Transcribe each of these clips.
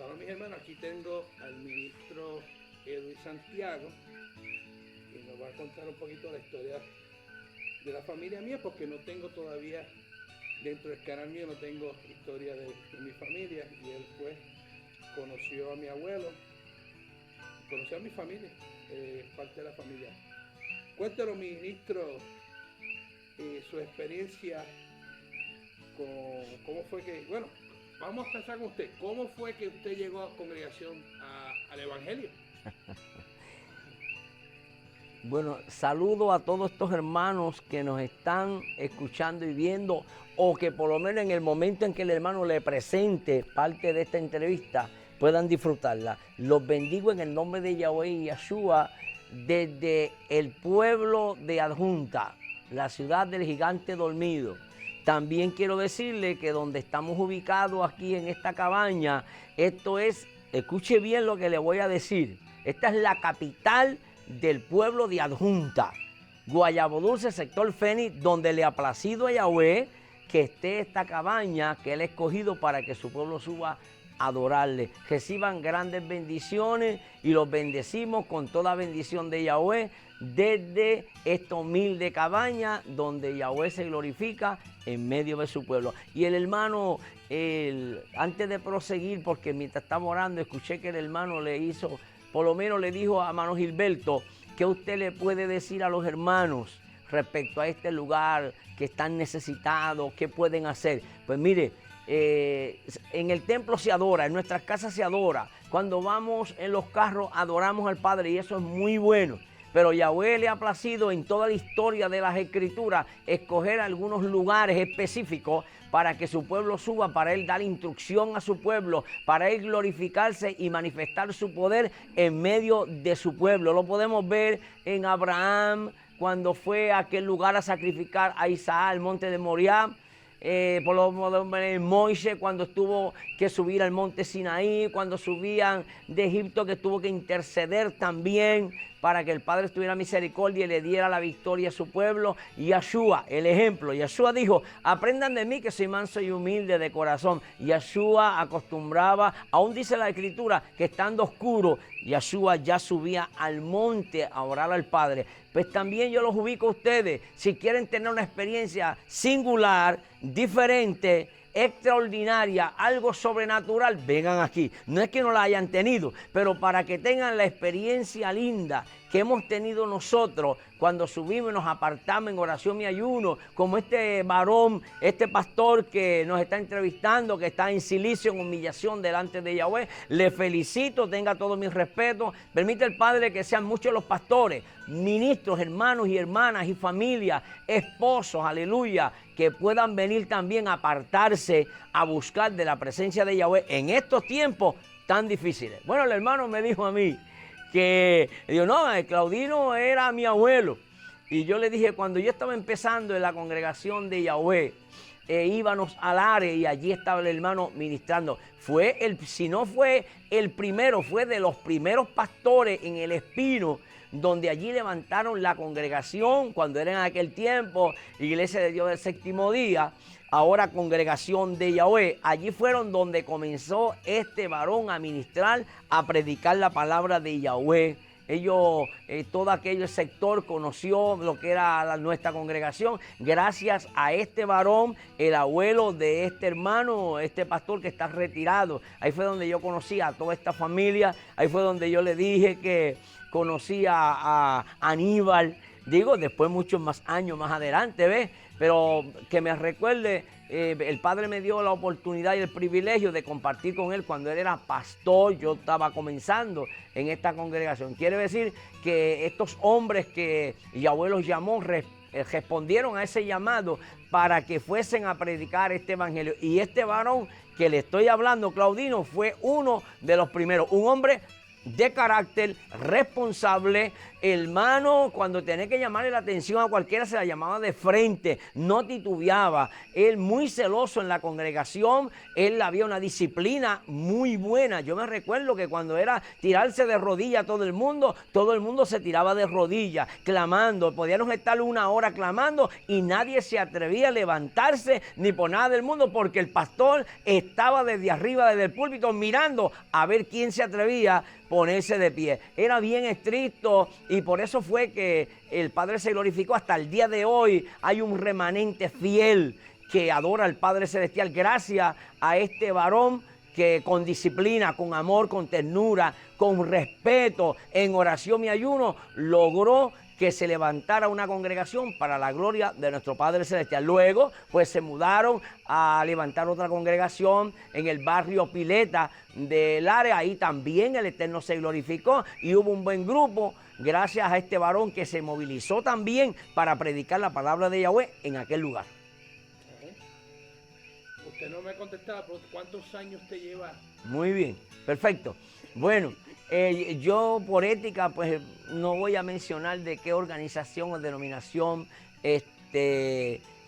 Saludos mis hermanos, aquí tengo al ministro Edwin Santiago, que nos va a contar un poquito la historia de la familia mía, porque no tengo todavía, dentro del canal mío no tengo historia de mi familia, y él pues conoció a mi abuelo, conoció a mi familia, parte de la familia. Cuéntanos, ministro, su experiencia con cómo fue que, bueno, vamos a empezar con usted. ¿Cómo fue que usted llegó a congregación al Evangelio? Bueno, saludo a todos estos hermanos que nos están escuchando y viendo, o que por lo menos en el momento en que el hermano le presente parte de esta entrevista puedan disfrutarla. Los bendigo en el nombre de Yahweh y Yeshua desde el pueblo de Adjunta, la ciudad del gigante dormido. También quiero decirle que donde estamos ubicados aquí en esta cabaña, esto es, escuche bien lo que le voy a decir, esta es la capital del pueblo de Adjunta, Guayabo Dulce, sector Fénix, donde le ha placido a Yahweh que esté esta cabaña que él ha escogido para que su pueblo suba a adorarle. Reciban grandes bendiciones y los bendecimos con toda bendición de Yahweh desde esta humilde cabaña donde Yahweh se glorifica en medio de su pueblo. Y el hermano, antes de proseguir, porque mientras estaba orando escuché que el hermano le hizo, por lo menos le dijo a hermano Gilberto, ¿qué usted le puede decir a los hermanos respecto a este lugar que están necesitados? ¿Qué pueden hacer? Pues mire, en el templo se adora, en nuestras casas se adora. Cuando vamos en los carros adoramos al Padre y eso es muy bueno. Pero Yahweh le ha placido en toda la historia de las Escrituras escoger algunos lugares específicos para que su pueblo suba, para él dar instrucción a su pueblo, para él glorificarse y manifestar su poder en medio de su pueblo. Lo podemos ver en Abraham cuando fue a aquel lugar a sacrificar a Isaac al monte de Moriah. Por lo menos en Moisés cuando tuvo que subir al monte Sinaí, cuando subían de Egipto que tuvo que interceder también para que el Padre tuviera misericordia y le diera la victoria a su pueblo. Y Yeshua, el ejemplo, Yeshua dijo, aprendan de mí que soy manso y humilde de corazón. Yeshua acostumbraba, aún dice la Escritura, que estando oscuro, Yeshua ya subía al monte a orar al Padre. Pues también yo los ubico a ustedes, si quieren tener una experiencia singular, diferente, extraordinaria, algo sobrenatural, vengan aquí. No es que no la hayan tenido, pero para que tengan la experiencia linda que hemos tenido nosotros cuando subimos y nos apartamos en oración y ayuno, como este varón, este pastor que nos está entrevistando, que está en silicio, en humillación delante de Yahweh. Le felicito, tenga todo mi respeto. Permite el Padre que sean muchos los pastores, ministros, hermanos y hermanas y familias, esposos, aleluya, que puedan venir también a apartarse, a buscar de la presencia de Yahweh en estos tiempos tan difíciles. Bueno, el hermano me dijo a mí que, digo, no, Claudino era mi abuelo. Y yo le dije, cuando yo estaba empezando en la congregación de Yahweh, íbamos al área y allí estaba el hermano ministrando. Si no fue el primero, fue de los primeros pastores en El Espino, donde allí levantaron la congregación cuando era en aquel tiempo Iglesia de Dios del Séptimo Día, ahora Congregación de Yahweh. Allí fueron donde comenzó este varón a ministrar, a predicar la palabra de Yahweh. Ellos, todo aquel sector conoció lo que era nuestra congregación gracias a este varón, el abuelo de este hermano, este pastor que está retirado. Ahí fue donde yo conocí a toda esta familia, ahí fue donde yo le dije que conocí a Aníbal, digo, después muchos más años más adelante, ¿ves? Pero que me recuerde, el Padre me dio la oportunidad y el privilegio de compartir con él cuando él era pastor. Yo estaba comenzando en esta congregación. Quiere decir que estos hombres que Yahweh los llamó respondieron a ese llamado para que fuesen a predicar este evangelio. Y este varón que le estoy hablando, Claudino, fue uno de los primeros, un hombre de carácter, responsable, Hermano, cuando tenía que llamarle la atención a cualquiera, se la llamaba de frente, no titubeaba. Él muy celoso en la congregación, él había una disciplina muy buena. Yo me recuerdo que cuando era tirarse de rodillas todo el mundo se tiraba de rodillas, clamando. Podíamos estar 1 hora clamando y nadie se atrevía a levantarse ni por nada del mundo, porque el pastor estaba desde arriba, desde el púlpito, mirando a ver quién se atrevía a ponerse de pie. Era bien estricto y por eso fue que el Padre se glorificó. Hasta el día de hoy hay un remanente fiel que adora al Padre Celestial gracias a este varón que con disciplina, con amor, con ternura, con respeto, en oración y ayuno, logró que se levantara una congregación para la gloria de nuestro Padre Celestial. Luego, pues se mudaron a levantar otra congregación en el barrio Pileta del área. Ahí también el Eterno se glorificó y hubo un buen grupo gracias a este varón que se movilizó también para predicar la palabra de Yahweh en aquel lugar. Usted no me contestaba, pero ¿cuántos años usted lleva? Muy bien, perfecto. Bueno, yo por ética pues no voy a mencionar de qué organización o denominación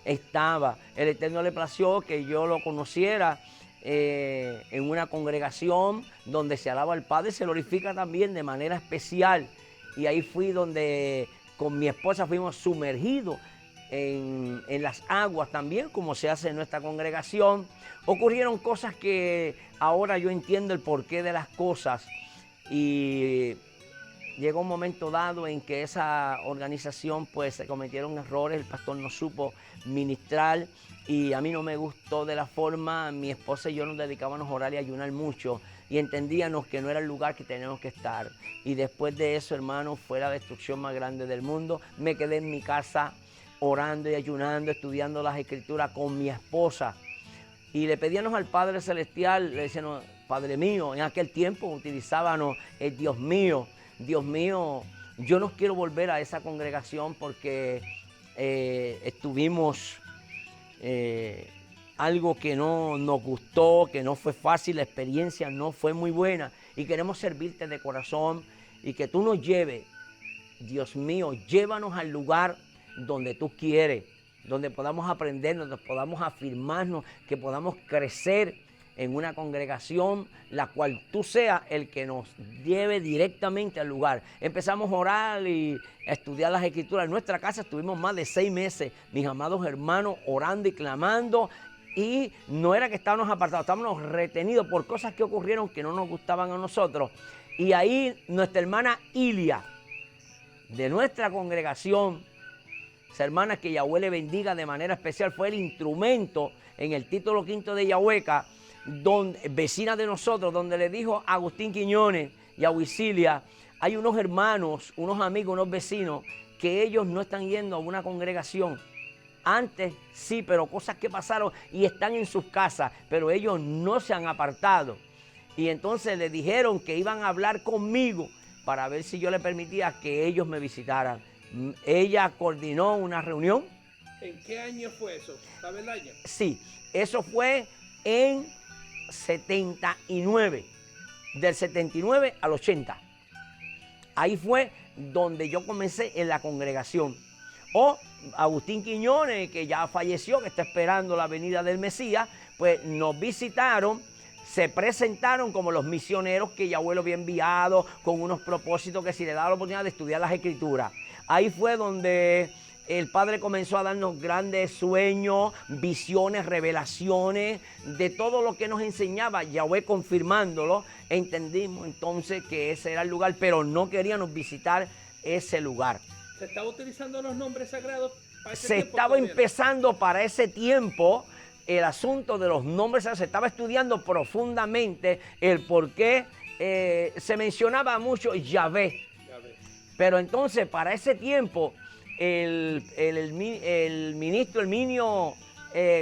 estaba. El Eterno le plació que yo lo conociera en una congregación donde se alaba al Padre, se glorifica también de manera especial. Y ahí fui donde con mi esposa fuimos sumergidos en las aguas también, como se hace en nuestra congregación. Ocurrieron cosas que ahora yo entiendo el porqué de las cosas, y llegó un momento dado en que esa organización pues se cometieron errores, el pastor no supo ministrar y a mí no me gustó de la forma. Mi esposa y yo nos dedicábamos a orar y ayunar mucho y entendíamos que no era el lugar que teníamos que estar. Y después de eso, hermano, fue la destrucción más grande del mundo. Me quedé en mi casa orando y ayunando, estudiando las Escrituras con mi esposa. Y le pedíamos al Padre Celestial, le decíamos, Padre mío, en aquel tiempo utilizábamos el Dios mío, yo no quiero volver a esa congregación porque estuvimos algo que no nos gustó, que no fue fácil, la experiencia no fue muy buena y queremos servirte de corazón y que tú nos lleves, Dios mío, llévanos al lugar donde tú quieres, donde podamos aprender, donde podamos afirmarnos, que podamos crecer en una congregación, la cual tú seas el que nos lleve directamente al lugar. Empezamos a orar y a estudiar las Escrituras. En nuestra casa estuvimos más de 6 meses, mis amados hermanos, orando y clamando. Y no era que estábamos apartados, estábamos retenidos por cosas que ocurrieron que no nos gustaban a nosotros. Y ahí nuestra hermana Ilia, de nuestra congregación, esa hermana que Yahweh le bendiga de manera especial, fue el instrumento en el título 5 de Yahueca, vecina de nosotros, donde le dijo a Agustín Quiñones y a Wisilia, hay unos hermanos, unos amigos, unos vecinos, que ellos no están yendo a una congregación. Antes sí, pero cosas que pasaron y están en sus casas, pero ellos no se han apartado. Y entonces le dijeron que iban a hablar conmigo para ver si yo le permitía que ellos me visitaran. Ella coordinó una reunión. ¿En qué año fue eso? ¿Sabe el año? Sí, eso fue en 79, del 79 al 80. Ahí fue donde yo comencé en la congregación. Agustín Quiñones, que ya falleció, que está esperando la venida del Mesías, pues nos visitaron, se presentaron como los misioneros que Yahweh los había enviado, con unos propósitos que si le daba la oportunidad de estudiar las Escrituras. Ahí fue donde el Padre comenzó a darnos grandes sueños, visiones, revelaciones, de todo lo que nos enseñaba, Yahweh confirmándolo. Entendimos entonces que ese era el lugar, pero no queríamos visitar ese lugar. ¿Se estaba utilizando los nombres sagrados para ese tiempo? Se estaba empezando para ese tiempo el asunto de los nombres sagrados. Se estaba estudiando profundamente el por qué se mencionaba mucho Yahvé. Pero entonces para ese tiempo el ministro Herminio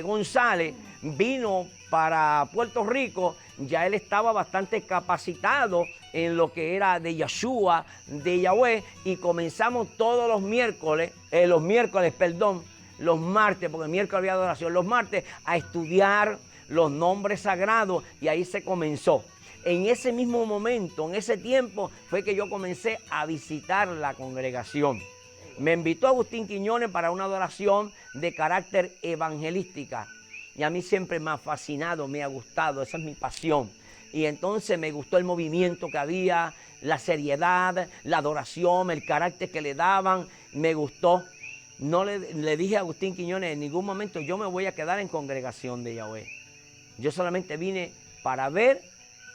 González vino para Puerto Rico. Ya él estaba bastante capacitado en lo que era de Yeshua, de Yahweh, y comenzamos todos los martes, porque el miércoles había adoración, los martes a estudiar los nombres sagrados, y ahí se comenzó. en ese mismo momento, en ese tiempo, fue que yo comencé a visitar la congregación. Me invitó Agustín Quiñones para una adoración de carácter evangelística. Y a mí siempre me ha fascinado, me ha gustado, esa es mi pasión. Y entonces me gustó el movimiento que había, la seriedad, la adoración, el carácter que le daban, me gustó. No le dije a Agustín Quiñones en ningún momento, yo me voy a quedar en congregación de Yahweh. Yo solamente vine para ver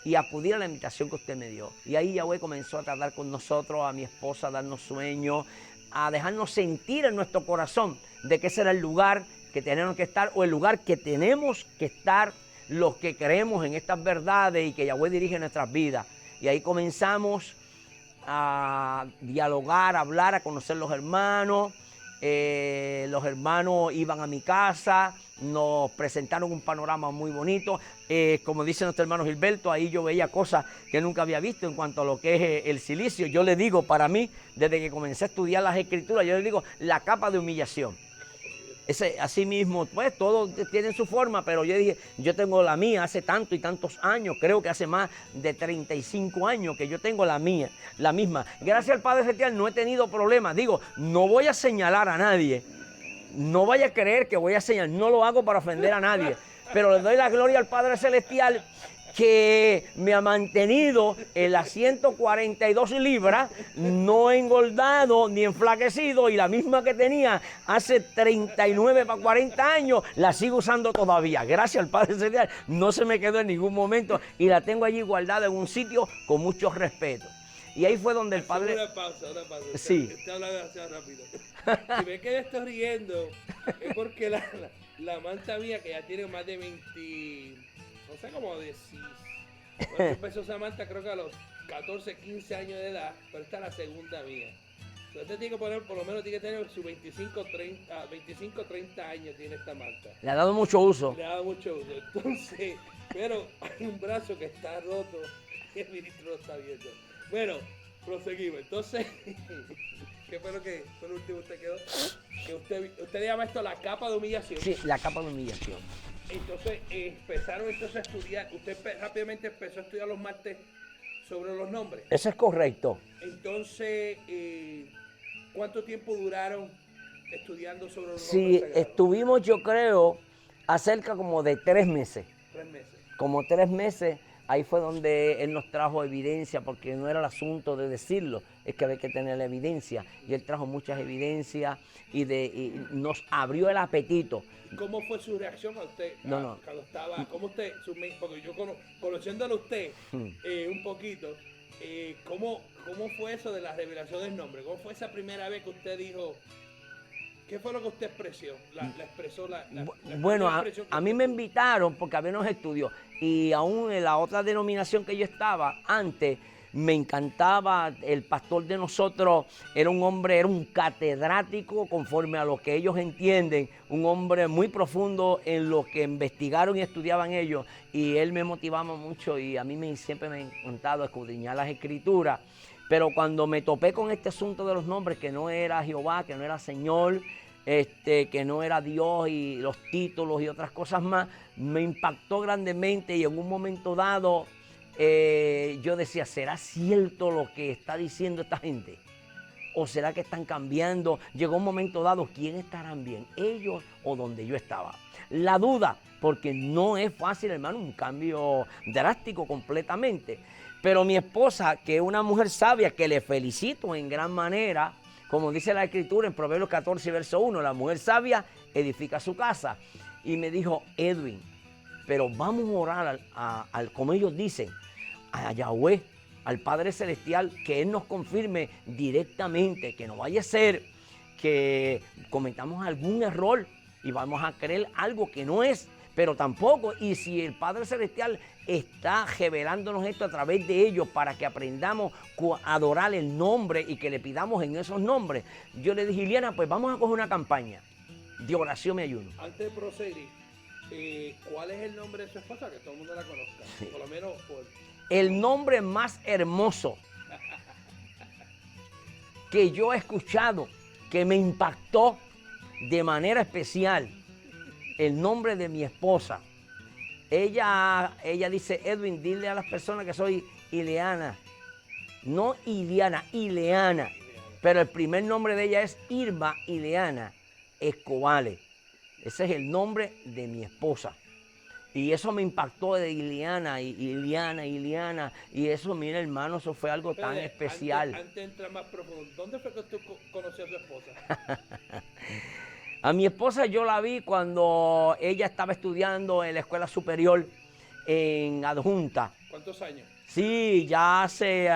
y acudir a la invitación que usted me dio. Y ahí Yahweh comenzó a tratar con nosotros, a mi esposa, a darnos sueños, a dejarnos sentir en nuestro corazón de que ese era el lugar que tenemos que estar o el lugar que tenemos que estar los que creemos en estas verdades y que Yahweh dirige nuestras vidas. Y ahí comenzamos a dialogar, a hablar, a conocer los hermanos. Los hermanos iban a mi casa, nos presentaron un panorama muy bonito. Como dice nuestro hermano Gilberto, ahí yo veía cosas que nunca había visto en cuanto a lo que es el silicio. Yo le digo, para mí, desde que comencé a estudiar las escrituras, yo le digo la capa de humillación. Así mismo, pues todos tienen su forma, pero yo dije, yo tengo la mía hace tanto y tantos años, creo que hace más de 35 años que yo tengo la mía, la misma. Gracias al Padre Celestial no he tenido problemas. Digo, no voy a señalar a nadie, no vaya a creer que voy a señalar, no lo hago para ofender a nadie, pero le doy la gloria al Padre Celestial que me ha mantenido en las 142 libras, no engordado ni enflaquecido, y la misma que tenía hace 39 para 40 años, la sigo usando todavía. Gracias al Padre Celestial, no se me quedó en ningún momento y la tengo allí guardada en un sitio con mucho respeto. Y ahí fue donde el Padre... Una pausa. Sí. Usted habla demasiado rápido. Si ve que le estoy riendo, es porque la manta mía, que ya tiene más de 20... No sé, como de sí. Bueno, empezó esa manta creo que a los 14, 15 años de edad, pero esta es la segunda mía. Entonces usted tiene que poner, por lo menos tiene que tener sus 25, 30 años tiene esta manta. Le ha dado mucho uso. Le ha dado mucho uso. Entonces, pero hay un brazo que está roto y el ministro lo está viendo. Bueno, proseguimos. Entonces, ¿qué fue lo que por último usted quedó? Que usted llama esto la capa de humillación. Sí, la capa de humillación. Entonces empezaron a estudiar, usted rápidamente empezó a estudiar los martes sobre los nombres. Eso es correcto. Entonces, ¿cuánto tiempo duraron estudiando sobre los nombres Sí, sagrados? estuvimos, yo creo, acerca como de 3 meses. 3 meses. Como 3 meses, ahí fue donde él nos trajo evidencia, porque no era el asunto de decirlo, es que había que tener la evidencia. Y él trajo muchas evidencias y nos abrió el apetito. ¿Cómo fue su reacción a usted No. cuando estaba? ¿Cómo usted, porque yo conociéndolo a usted un poquito, ¿cómo fue eso de la revelación del nombre? ¿Cómo fue esa primera vez que usted dijo? ¿Qué fue lo que usted expresó? Bueno, a mí me invitaron porque había unos estudios y aún en la otra denominación que yo estaba antes, me encantaba, el pastor de nosotros era un hombre, era un catedrático conforme a lo que ellos entienden, un hombre muy profundo en lo que investigaron y estudiaban ellos, y él me motivaba mucho y a mí siempre me ha encantado escudriñar las escrituras. Pero cuando me topé con este asunto de los nombres, que no era Jehová, que no era Señor, que no era Dios y los títulos y otras cosas más, me impactó grandemente y en un momento dado yo decía, ¿será cierto lo que está diciendo esta gente? ¿O será que están cambiando? Llegó un momento dado, ¿quién estarán bien? ¿Ellos o donde yo estaba? La duda, porque no es fácil, hermano, un cambio drástico completamente. Pero mi esposa, que es una mujer sabia, que le felicito en gran manera, como dice la Escritura en Proverbios 14, verso 1, la mujer sabia edifica su casa. Y me dijo, Edwin, pero vamos a orar como ellos dicen, a Yahweh, al Padre Celestial, que Él nos confirme directamente, que no vaya a ser que cometamos algún error y vamos a creer algo que no es, pero tampoco, y si el Padre Celestial está revelándonos esto a través de ellos para que aprendamos a adorar el nombre y que le pidamos en esos nombres, yo le dije, Iliana, pues vamos a coger una campaña de oración y ayuno. Antes de proseguir, ¿cuál es el nombre de su esposa? Que todo el mundo la conozca, sí. Por lo menos por... El nombre más hermoso que yo he escuchado, que me impactó de manera especial, el nombre de mi esposa Ella dice, Edwin, dile a las personas que soy Ileana. No Iliana, Ileana. Pero el primer nombre de ella es Irma Ileana Escobales. Ese es el nombre de mi esposa. Y eso me impactó de Ileana, Ileana. Y eso, mira, hermano, eso fue algo tan especial. Antes de entrar más profundo, ¿dónde fue que tú conocí a tu esposa? A mi esposa yo la vi cuando ella estaba estudiando en la escuela superior en Adjunta. ¿Cuántos años? Sí, ya hace...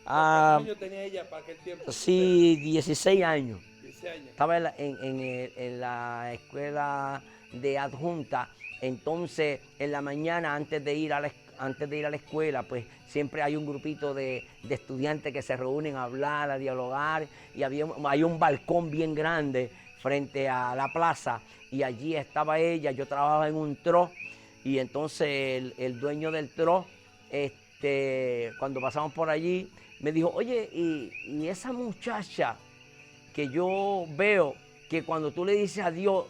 ¿Cuántos años tenía ella para aquel tiempo? Sí, 16 años. 16 años. Estaba en la escuela de Adjunta. Entonces, en la mañana, antes de ir a la escuela, pues siempre hay un grupito de estudiantes que se reúnen a hablar, a dialogar, y hay un balcón bien grande frente a la plaza, y allí estaba ella. Yo trabajaba en un tro, y entonces el dueño del tro, cuando pasamos por allí, me dijo, oye, y esa muchacha que yo veo que cuando tú le dices adiós,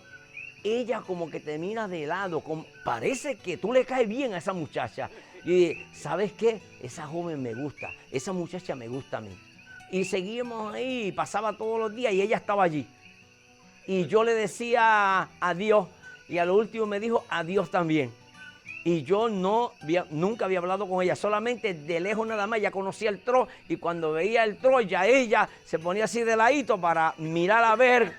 ella como que te mira de lado, parece que tú le caes bien a esa muchacha. Y dije, ¿sabes qué? Esa joven me gusta, esa muchacha me gusta a mí. Y seguimos ahí, pasaba todos los días y ella estaba allí. Y yo le decía adiós, y a lo último me dijo adiós también. Y yo nunca había hablado con ella, solamente de lejos nada más, ya conocía el tro, y cuando veía el tro, ya ella se ponía así de ladito para mirar a ver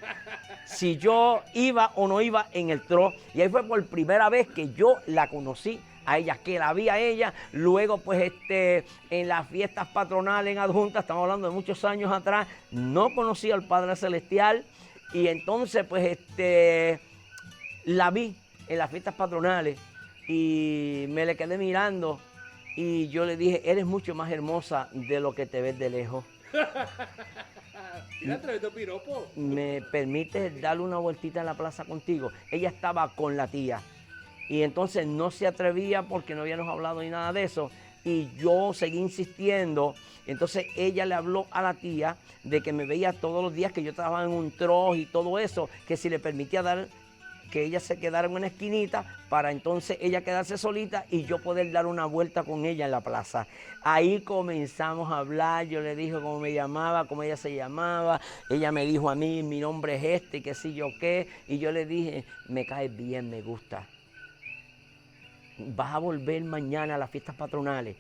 si yo iba o no iba en el tro. Y ahí fue por primera vez que yo la conocí a ella, que la vi a ella. Luego, pues, en las fiestas patronales en Adjunta, estamos hablando de muchos años atrás, no conocí al Padre Celestial, y entonces, pues, la vi en las fiestas patronales, y me le quedé mirando, y yo le dije, eres mucho más hermosa de lo que te ves de lejos. Mira, tremendo piropo. ¿Me permites darle una vueltita en la plaza contigo? Ella estaba con la tía, y entonces no se atrevía porque no habíamos hablado ni nada de eso, y yo seguí insistiendo. Entonces ella le habló a la tía de que me veía todos los días, que yo trabajaba en un troz y todo eso, que si le permitía que ella se quedara en una esquinita para entonces ella quedarse solita y yo poder dar una vuelta con ella en la plaza. Ahí comenzamos a hablar, yo le dije cómo me llamaba, cómo ella se llamaba, ella me dijo a mí, mi nombre es y qué sé yo qué, y yo le dije, me caes bien, me gusta. Vas a volver mañana a las fiestas patronales.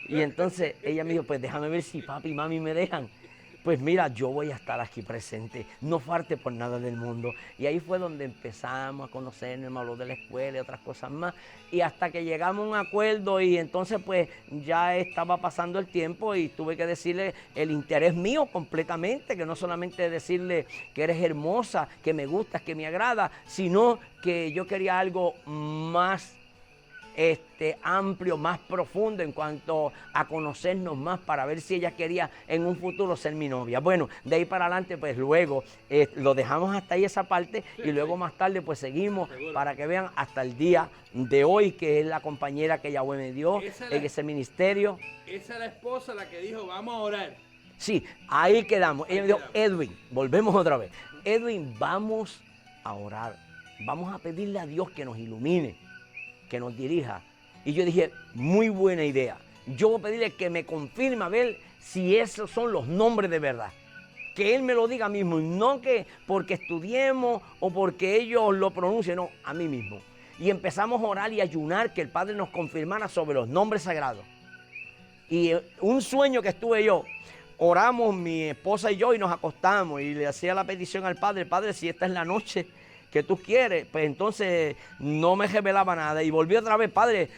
Y entonces ella me dijo, pues déjame ver si papi y mami me dejan. Pues mira, yo voy a estar aquí presente, no falte por nada del mundo. Y ahí fue donde empezamos a conocernos, me habló de la escuela y otras cosas más. Y hasta que llegamos a un acuerdo, y entonces pues ya estaba pasando el tiempo y tuve que decirle el interés mío completamente, que no solamente decirle que eres hermosa, que me gustas, que me agrada, sino que yo quería algo más amplio, más profundo en cuanto a conocernos más, para ver si ella quería en un futuro ser mi novia. Bueno, de ahí para adelante, pues luego lo dejamos hasta ahí esa parte, y luego más tarde pues seguimos para que vean hasta el día de hoy, que es la compañera que Yahweh me dio en ese ministerio. Esa es la esposa la que dijo, vamos a orar. Sí, ahí quedamos. Ella me dijo, Edwin, volvemos otra vez. Edwin, vamos a orar, vamos a pedirle a Dios que nos ilumine, que nos dirija. Y yo dije, muy buena idea. Yo voy a pedirle que me confirme a ver si esos son los nombres de verdad. Que él me lo diga mismo, y no que porque estudiemos o porque ellos lo pronuncien, no, a mí mismo. Y empezamos a orar y ayunar que el Padre nos confirmara sobre los nombres sagrados. Y un sueño que estuve yo, oramos mi esposa y yo, y nos acostamos y le hacía la petición al Padre, Padre, si esta es la noche que tú quieres, pues entonces no me revelaba nada, y volví otra vez, Padre,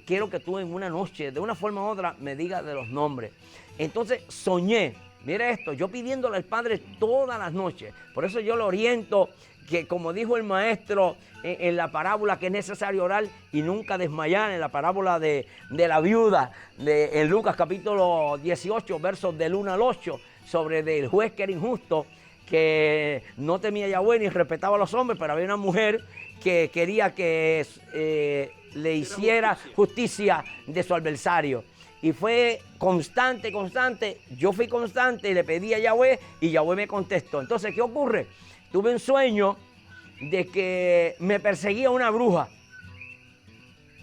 quiero que tú en una noche, de una forma u otra, me digas de los nombres. Entonces soñé, mire esto, yo pidiéndole al Padre todas las noches. Por eso yo lo oriento, que como dijo el maestro en la parábola, que es necesario orar y nunca desmayar, en la parábola de la viuda, en Lucas capítulo 18, versos del 1 al 8, sobre el juez que era injusto, que no temía a Yahweh ni respetaba a los hombres, pero había una mujer que quería que le hiciera justicia de su adversario. Y fue constante. Yo fui constante y le pedí a Yahweh, y Yahweh me contestó. Entonces, ¿qué ocurre? Tuve un sueño de que me perseguía una bruja.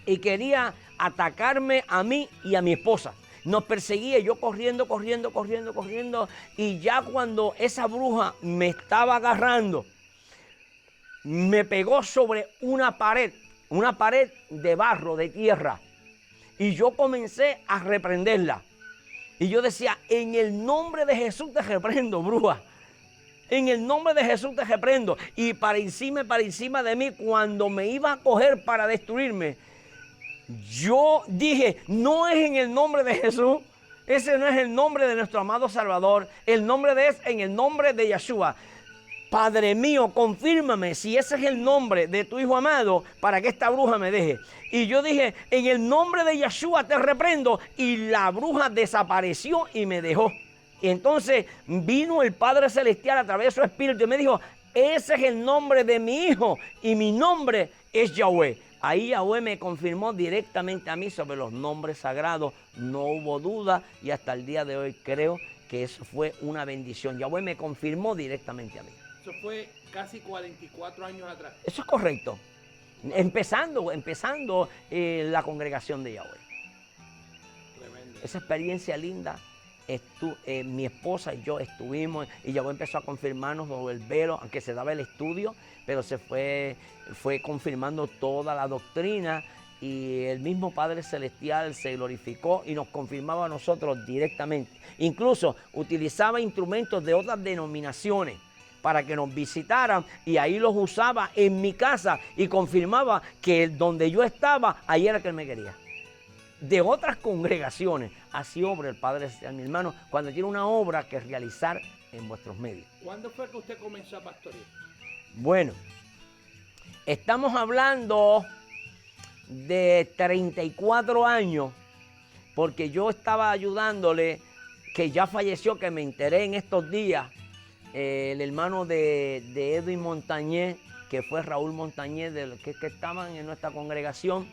y quería atacarme a mí y a mi esposa. Nos perseguía, yo corriendo, y ya cuando esa bruja me estaba agarrando, me pegó sobre una pared de barro, de tierra, y yo comencé a reprenderla. Y yo decía, en el nombre de Jesús te reprendo, bruja. En el nombre de Jesús te reprendo. Y para encima de mí, cuando me iba a coger para destruirme, yo dije, no es en el nombre de Jesús. Ese no es el nombre de nuestro amado Salvador. El nombre es en el nombre de Yeshua. Padre mío, confírmame si ese es el nombre de tu Hijo amado para que esta bruja me deje. Y yo dije, en el nombre de Yeshua te reprendo. Y la bruja desapareció y me dejó. Y entonces vino el Padre Celestial a través de su Espíritu y me dijo, ese es el nombre de mi Hijo y mi nombre es Yahweh. Ahí Yahweh me confirmó directamente a mí sobre los nombres sagrados. No hubo duda y hasta el día de hoy creo que eso fue una bendición. Yahweh me confirmó directamente a mí. Eso fue casi 44 años atrás. Eso es correcto. Empezando la congregación de Yahweh. Tremendo. Esa experiencia linda. Mi esposa y yo estuvimos y Yahweh empezó a confirmarnos sobre el velo, aunque se daba el estudio, pero se fue confirmando toda la doctrina y el mismo Padre Celestial se glorificó y nos confirmaba a nosotros directamente. Incluso utilizaba instrumentos de otras denominaciones para que nos visitaran y ahí los usaba en mi casa y confirmaba que donde yo estaba, ahí era que Él me quería. De otras congregaciones, así obra el Padre Celestial, mi hermano, cuando tiene una obra que realizar en vuestros medios. ¿Cuándo fue que usted comenzó a pastorear? Bueno, estamos hablando de 34 años, porque yo estaba ayudándole, que ya falleció, que me enteré en estos días, el hermano de Edwin Montañez, que fue Raúl Montañez, de los que estaban en nuestra congregación,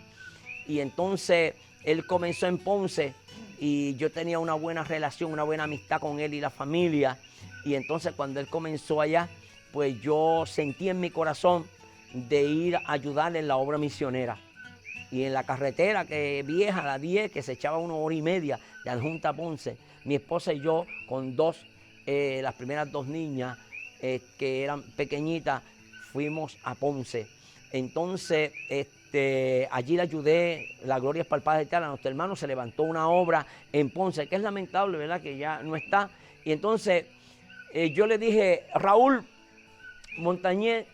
y entonces él comenzó en Ponce y yo tenía una buena relación, una buena amistad con él y la familia. Y entonces cuando él comenzó allá, pues yo sentí en mi corazón de ir a ayudarle en la obra misionera. Y en la carretera que vieja, la 10, que se echaba 1 hora y media de Adjunta a Ponce, mi esposa y yo con las primeras 2 niñas que eran pequeñitas, fuimos a Ponce. Entonces, allí le ayudé, la gloria es para el Padre Eterno. A nuestro hermano se levantó una obra en Ponce, que es lamentable, ¿verdad?, que ya no está. Y entonces yo le dije, Raúl Montañez,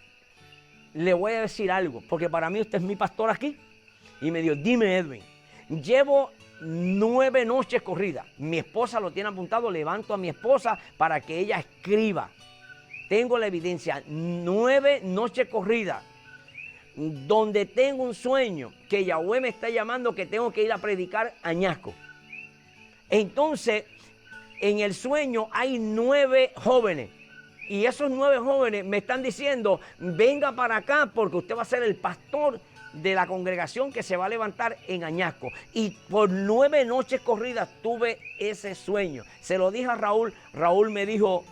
le voy a decir algo, porque para mí usted es mi pastor aquí. Y me dijo, dime, Edwin, llevo 9 noches corridas. Mi esposa lo tiene apuntado, levanto a mi esposa para que ella escriba. Tengo la evidencia, 9 noches corridas, donde tengo un sueño, que Yahweh me está llamando, que tengo que ir a predicar a Añasco. Entonces, en el sueño hay 9 jóvenes, y esos 9 jóvenes me están diciendo, venga para acá, porque usted va a ser el pastor de la congregación que se va a levantar en Añasco. Y por 9 noches corridas tuve ese sueño. Se lo dije a Raúl, Raúl me dijo,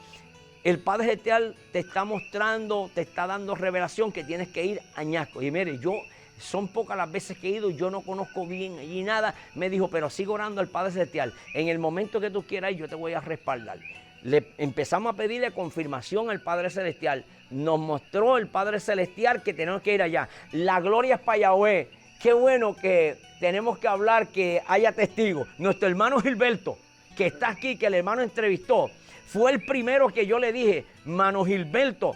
el Padre Celestial te está mostrando, te está dando revelación que tienes que ir a Añasco. Y mire, son pocas las veces que he ido, yo no conozco bien allí nada. Me dijo, pero sigo orando al Padre Celestial. En el momento que tú quieras, yo te voy a respaldar. Le empezamos a pedirle confirmación al Padre Celestial. Nos mostró el Padre Celestial que tenemos que ir allá. La gloria es para Yahweh. Qué bueno que tenemos que hablar, que haya testigos. Nuestro hermano Gilberto, que está aquí, que el hermano entrevistó, fue el primero que yo le dije, mano Gilberto,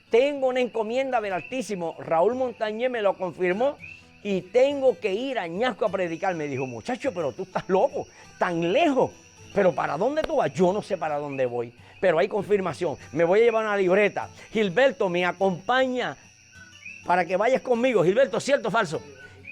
tengo una encomienda del Altísimo. Raúl Montañez me lo confirmó y tengo que ir a Añasco a predicar. Me dijo, muchacho, pero tú estás loco, tan lejos. ¿Pero para dónde tú vas? Yo no sé para dónde voy, pero hay confirmación. Me voy a llevar una libreta. Gilberto, me acompaña para que vayas conmigo. Gilberto, ¿cierto o falso?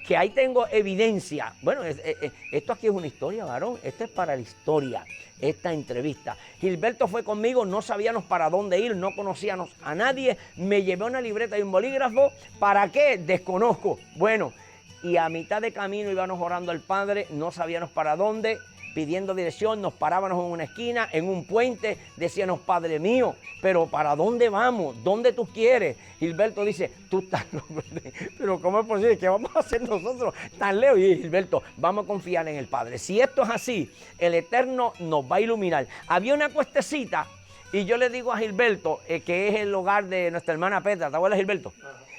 Que ahí tengo evidencia. Bueno, esto aquí es una historia, varón. Esto es para la historia, esta entrevista. Gilberto fue conmigo, no sabíamos para dónde ir, no conocíamos a nadie. Me llevé una libreta y un bolígrafo. ¿Para qué? Desconozco. Bueno, y a mitad de camino íbamos orando al Padre, no sabíamos para dónde. pidiendo dirección, nos parábamos en una esquina, en un puente, decíamos, Padre mío, pero ¿para dónde vamos? ¿Dónde tú quieres? Gilberto dice, tú estás loco, pero ¿cómo es posible? ¿Qué vamos a hacer nosotros tan lejos? Y Gilberto, vamos a confiar en el Padre. Si esto es así, el Eterno nos va a iluminar. Había una cuestecita y yo le digo a Gilberto, que es el hogar de nuestra hermana Petra, ¿te acuerdas, Gilberto?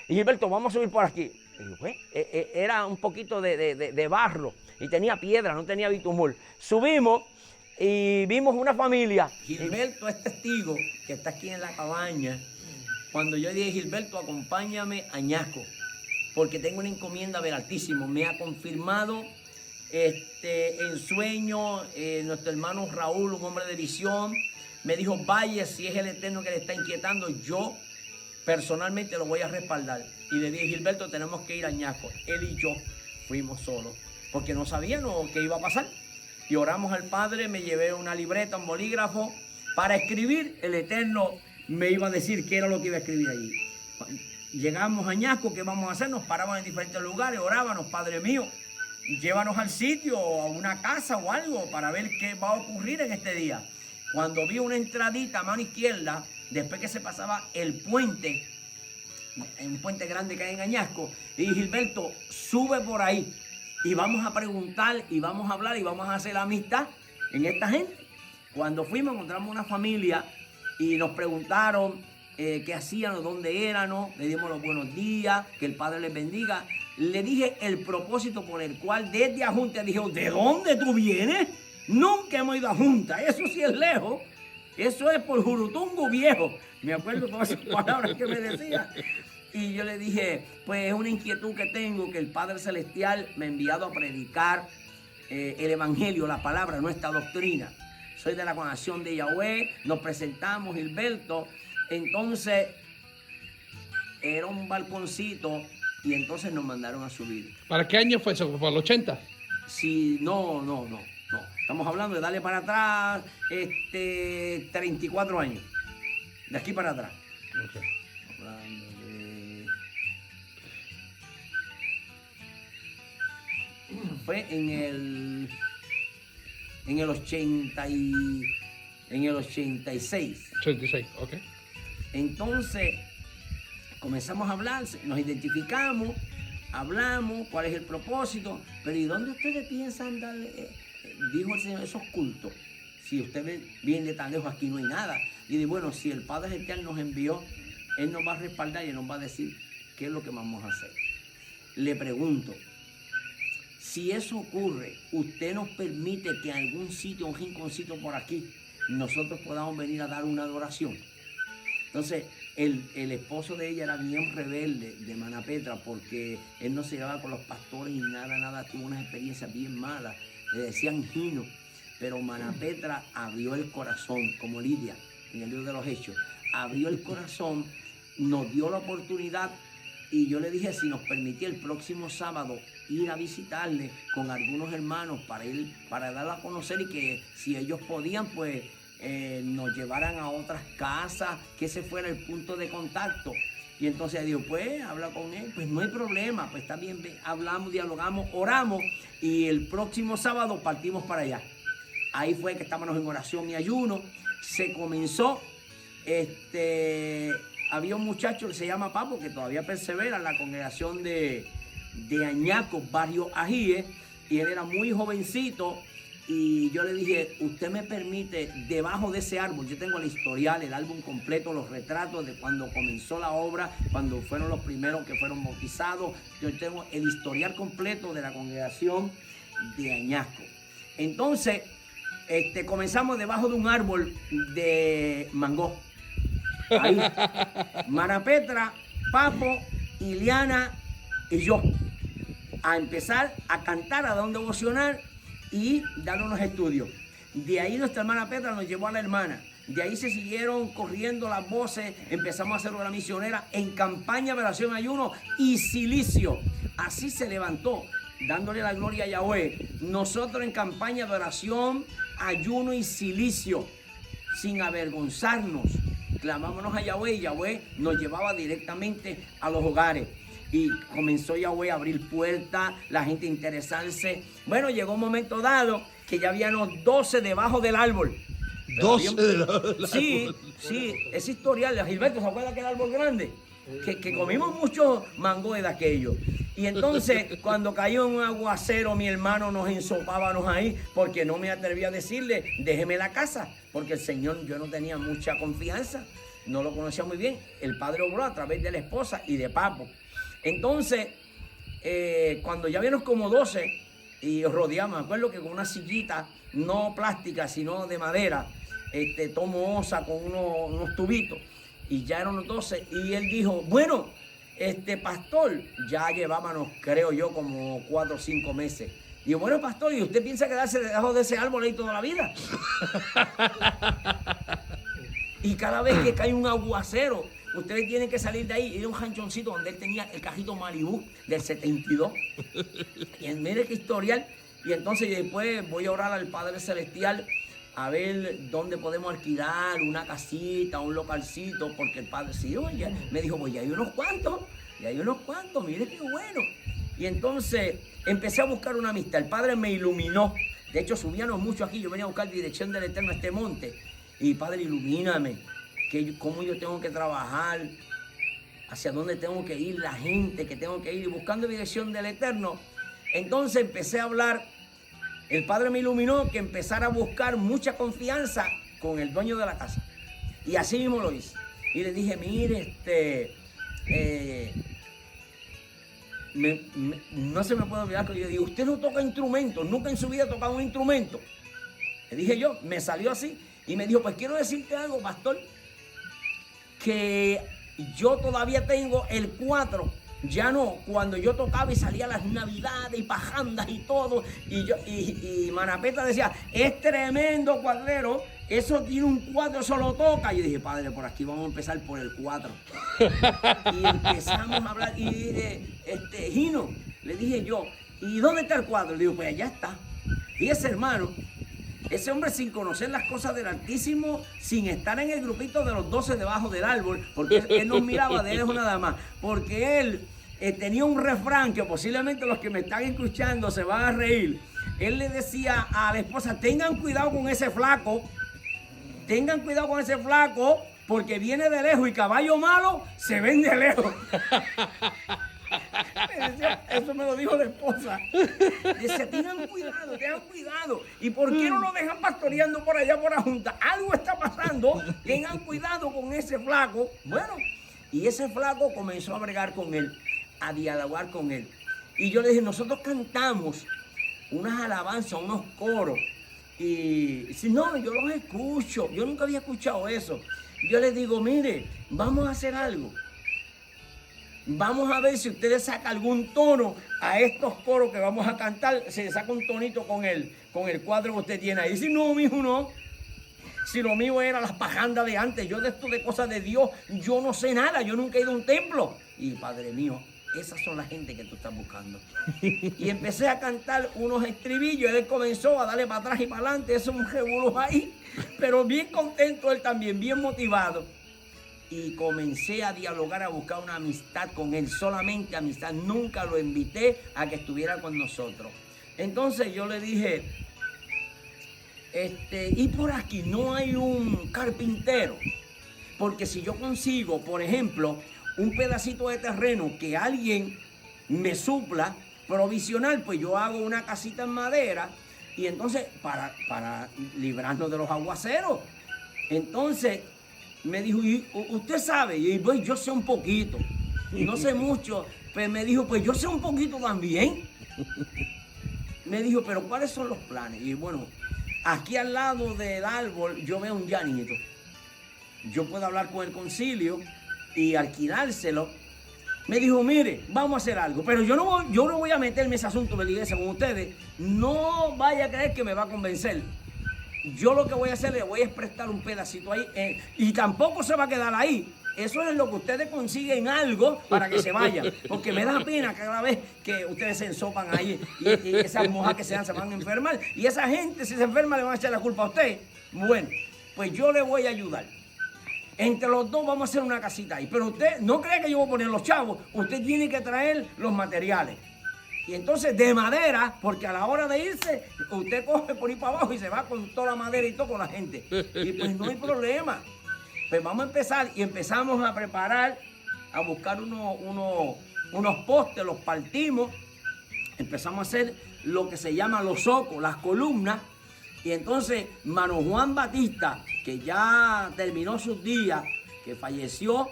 Y Gilberto, vamos a subir por aquí. Y yo, pues, era un poquito de barro y tenía piedra, no tenía bitumul. Subimos y vimos una familia. Gilberto es testigo que está aquí en la cabaña. Cuando yo dije, Gilberto, acompáñame a Ñasco, porque tengo una encomienda del Altísimo. Me ha confirmado en sueño nuestro hermano Raúl, un hombre de visión. Me dijo, vaya, si es el Eterno que le está inquietando, yo personalmente lo voy a respaldar. Y le dije, Gilberto, tenemos que ir a Ñasco. Él y yo fuimos solos, porque no sabíamos qué iba a pasar. Y oramos al Padre, me llevé una libreta, un bolígrafo, para escribir. El Eterno me iba a decir qué era lo que iba a escribir allí. Llegamos a Ñasco, ¿qué vamos a hacer? Nos paramos en diferentes lugares, orábamos, Padre mío, llévanos al sitio, a una casa o algo, para ver qué va a ocurrir en este día. Cuando vi una entradita a mano izquierda, después que se pasaba el puente, un puente grande que hay en Añasco, y dije, Gilberto, sube por ahí y vamos a preguntar y vamos a hablar y vamos a hacer amistad en esta gente. Cuando fuimos encontramos una familia y nos preguntaron qué hacían, dónde eran, le dimos los buenos días, que el Padre les bendiga. Le dije el propósito por el cual desde Ajunta dijo, ¿de dónde tú vienes? Nunca hemos ido a Junta, eso sí es lejos, eso es por Jurutungo Viejo. Me acuerdo todas esas palabras que me decía. Y yo le dije, pues es una inquietud que tengo, que el Padre Celestial me ha enviado a predicar el Evangelio, la palabra, nuestra doctrina. Soy de la congregación de Yahweh, nos presentamos, Gilberto. Entonces, era un balconcito y entonces nos mandaron a subir. ¿Para qué año fue eso? ¿Para el 80? Sí, no. Estamos hablando de darle para atrás 34 años. De aquí para atrás. Okay. Hablando de... Fue en el 86. 86, ok. Entonces, comenzamos a hablar, nos identificamos, hablamos, cuál es el propósito, pero ¿y dónde ustedes piensan dar? Dijo el Señor, esos cultos. Si ustedes vienen de tan lejos, aquí no hay nada. Y dice, bueno, si el Padre Eterno nos envió, Él nos va a respaldar y nos va a decir qué es lo que vamos a hacer. Le pregunto, si eso ocurre, usted nos permite que en algún sitio, un rinconcito por aquí, nosotros podamos venir a dar una adoración. Entonces, el esposo de ella era bien rebelde, de Mana Petra, porque él no se llevaba con los pastores y nada, tuvo unas experiencias bien malas, le decían Gino, pero Mana Petra abrió el corazón, como Lidia, en el libro de los Hechos, abrió el corazón, nos dio la oportunidad, y yo le dije, si nos permitía el próximo sábado ir a visitarle con algunos hermanos para darla a conocer, y que si ellos podían, pues nos llevaran a otras casas, que ese fuera el punto de contacto. Y entonces digo, pues habla con él, pues no hay problema, pues está bien, hablamos, dialogamos, oramos, y el próximo sábado partimos para allá. Ahí fue que estábamos en oración y ayuno, se comenzó, había un muchacho que se llama Papo, que todavía persevera en la congregación de Añasco, barrio Ajíes, y él era muy jovencito, y yo le dije, usted me permite, debajo de ese árbol, yo tengo el historial, el álbum completo, los retratos de cuando comenzó la obra, cuando fueron los primeros que fueron bautizados, yo tengo el historial completo de la congregación de Añasco. Entonces, comenzamos debajo de un árbol de mango. Ahí, Mana Petra, Papo, Iliana y yo, a empezar a cantar, a dar un devocional y dar unos estudios. De ahí nuestra hermana Petra nos llevó a la hermana. De ahí se siguieron corriendo las voces, empezamos a hacer una misionera en campaña de oración, ayuno y silicio. Así se levantó, dándole la gloria a Yahweh. Nosotros en campaña de oración, ayuno y silicio, sin avergonzarnos. Clamámonos a Yahweh y Yahweh nos llevaba directamente a los hogares. Y comenzó Yahweh a abrir puertas, la gente a interesarse. Bueno, llegó un momento dado que ya habían 12 debajo del árbol. 12 del árbol. Sí, es historial. Gilberto, ¿se acuerda aquel árbol grande? Que comimos muchos mangos de aquello. Y entonces, cuando cayó un aguacero, mi hermano nos ensopábamos ahí, porque no me atreví a decirle, déjeme la casa, porque el Señor, yo no tenía mucha confianza, no lo conocía muy bien. El Padre obró a través de la esposa y de Papo. Entonces, cuando ya vieron como 12, y rodeamos, me acuerdo que con una sillita, no plástica, sino de madera, tomo osa con unos tubitos, y ya eran los 12, y él dijo, bueno, pastor, ya llevábamos, creo yo, como 4 o 5 meses. Digo, bueno, pastor, ¿y usted piensa quedarse debajo de ese árbol ahí toda la vida? Y cada vez que cae un aguacero, ustedes tienen que salir de ahí. Era un ranchoncito donde él tenía el cajito Maribú del 72. Y mire qué historial. Y entonces después voy a orar al Padre Celestial a ver dónde podemos alquilar una casita, un localcito, porque el Padre, sí, oye, me dijo, pues ya hay unos cuantos, mire qué bueno. Y entonces empecé a buscar una amistad. El Padre me iluminó. De hecho, subíamos mucho aquí. Yo venía a buscar dirección del Eterno a este monte. Y Padre, ilumíname, cómo yo tengo que trabajar, hacia dónde tengo que ir, la gente que tengo que ir, y buscando dirección del Eterno. Entonces empecé a hablar. El Padre me iluminó que empezara a buscar mucha confianza con el dueño de la casa. Y así mismo lo hice. Y le dije, mire, no se me puede olvidar que yo digo, usted no toca instrumentos, nunca en su vida ha tocado un instrumento. Le dije yo, me salió así. Y me dijo, pues quiero decirte algo, pastor, que yo todavía tengo el 4. Ya no, cuando yo tocaba y salía las navidades y pajandas y todo, y Manapeta decía, es tremendo cuadrero, eso tiene un 4, eso lo toca. Y yo dije, Padre, por aquí vamos a empezar por el 4. Y empezamos a hablar, y dije, Gino, le dije yo, ¿y dónde está el 4? Le digo, pues allá está. Y ese hermano, ese hombre sin conocer las cosas del Altísimo, sin estar en el grupito de los 12 debajo del árbol, porque él nos miraba de lejos nada más, porque él tenía un refrán que posiblemente los que me están escuchando se van a reír. Él le decía a la esposa, tengan cuidado con ese flaco, porque viene de lejos y caballo malo se ven de lejos. Eso me lo dijo la esposa. Dice, tengan cuidado. ¿Y por qué no lo dejan pastoreando por allá por la junta? Algo está pasando. Tengan cuidado con ese flaco. Bueno, y ese flaco comenzó a bregar con él, a dialogar con él. Y yo le dije, nosotros cantamos unas alabanzas, unos coros. Y si no, yo los escucho. Yo nunca había escuchado eso. Yo le digo, mire, vamos a hacer algo. Vamos a ver si ustedes sacan algún tono a estos coros que vamos a cantar. Se le saca un tonito con el cuadro que usted tiene ahí. Dice, no, mijo, no. Si lo mío era las pajandas de antes, yo de esto de cosas de Dios, yo no sé nada, yo nunca he ido a un templo. Y Padre mío, esas son la gente que tú estás buscando. Y empecé a cantar unos estribillos, él comenzó a darle para atrás y para adelante, eso es un revolú ahí, pero bien contento él también, bien motivado. Y comencé a dialogar, a buscar una amistad con él, solamente amistad. Nunca lo invité a que estuviera con nosotros. Entonces yo le dije, y por aquí no hay un carpintero, porque si yo consigo, por ejemplo, un pedacito de terreno que alguien me supla provisional, pues yo hago una casita en madera, y entonces para librarnos de los aguaceros. Entonces me dijo, ¿y usted sabe? Y pues yo sé un poquito, no sé mucho, pero me dijo, pues yo sé un poquito también. Me dijo, pero ¿cuáles son los planes? Y bueno, aquí al lado del árbol yo veo un llanito. Yo puedo hablar con el concilio y alquilárselo. Me dijo, mire, vamos a hacer algo, pero yo no voy a meterme ese asunto de la iglesia con ustedes. No vaya a creer que me va a convencer. Yo lo que voy a hacer, le voy a prestar un pedacito ahí, y tampoco se va a quedar ahí. Eso es lo que ustedes consiguen algo para que se vayan. Porque me da pena cada vez que ustedes se ensopan ahí y esas mojas que se dan se van a enfermar. Y esa gente, si se enferma, le van a echar la culpa a usted. Bueno, pues yo le voy a ayudar. Entre los dos vamos a hacer una casita ahí. Pero usted no cree que yo voy a poner los chavos. Usted tiene que traer los materiales. Y entonces de madera, porque a la hora de irse, usted coge por ir para abajo y se va con toda la madera y todo con la gente. Y pues no hay problema. Pues vamos a empezar y empezamos a preparar, a buscar unos postes, los partimos, empezamos a hacer lo que se llama los socos, las columnas. Y entonces Mano Juan Batista, que ya terminó sus días, que falleció,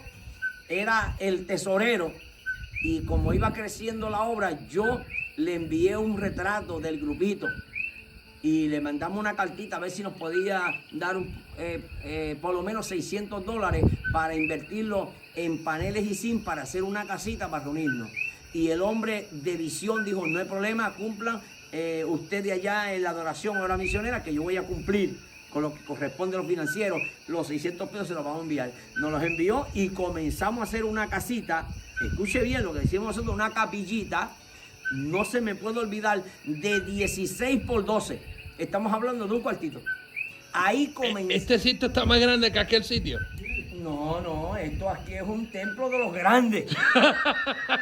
era el tesorero. Y como iba creciendo la obra, yo le envié un retrato del grupito y le mandamos una cartita a ver si nos podía dar por lo menos $600 para invertirlo en paneles y zinc para hacer una casita para reunirnos. Y el hombre de visión dijo, no hay problema, cumplan usted de allá en la adoración ahora misionera, que yo voy a cumplir con lo que corresponde a los financieros, los 600 pesos se los vamos a enviar. Nos los envió y comenzamos a hacer una casita. Escuche bien lo que decimos nosotros, una capillita, no se me puede olvidar, de 16 por 12. Estamos hablando de un cuartito. Ahí comenzó. ¿Este sitio está más grande que aquel sitio? No, esto aquí es un templo de los grandes.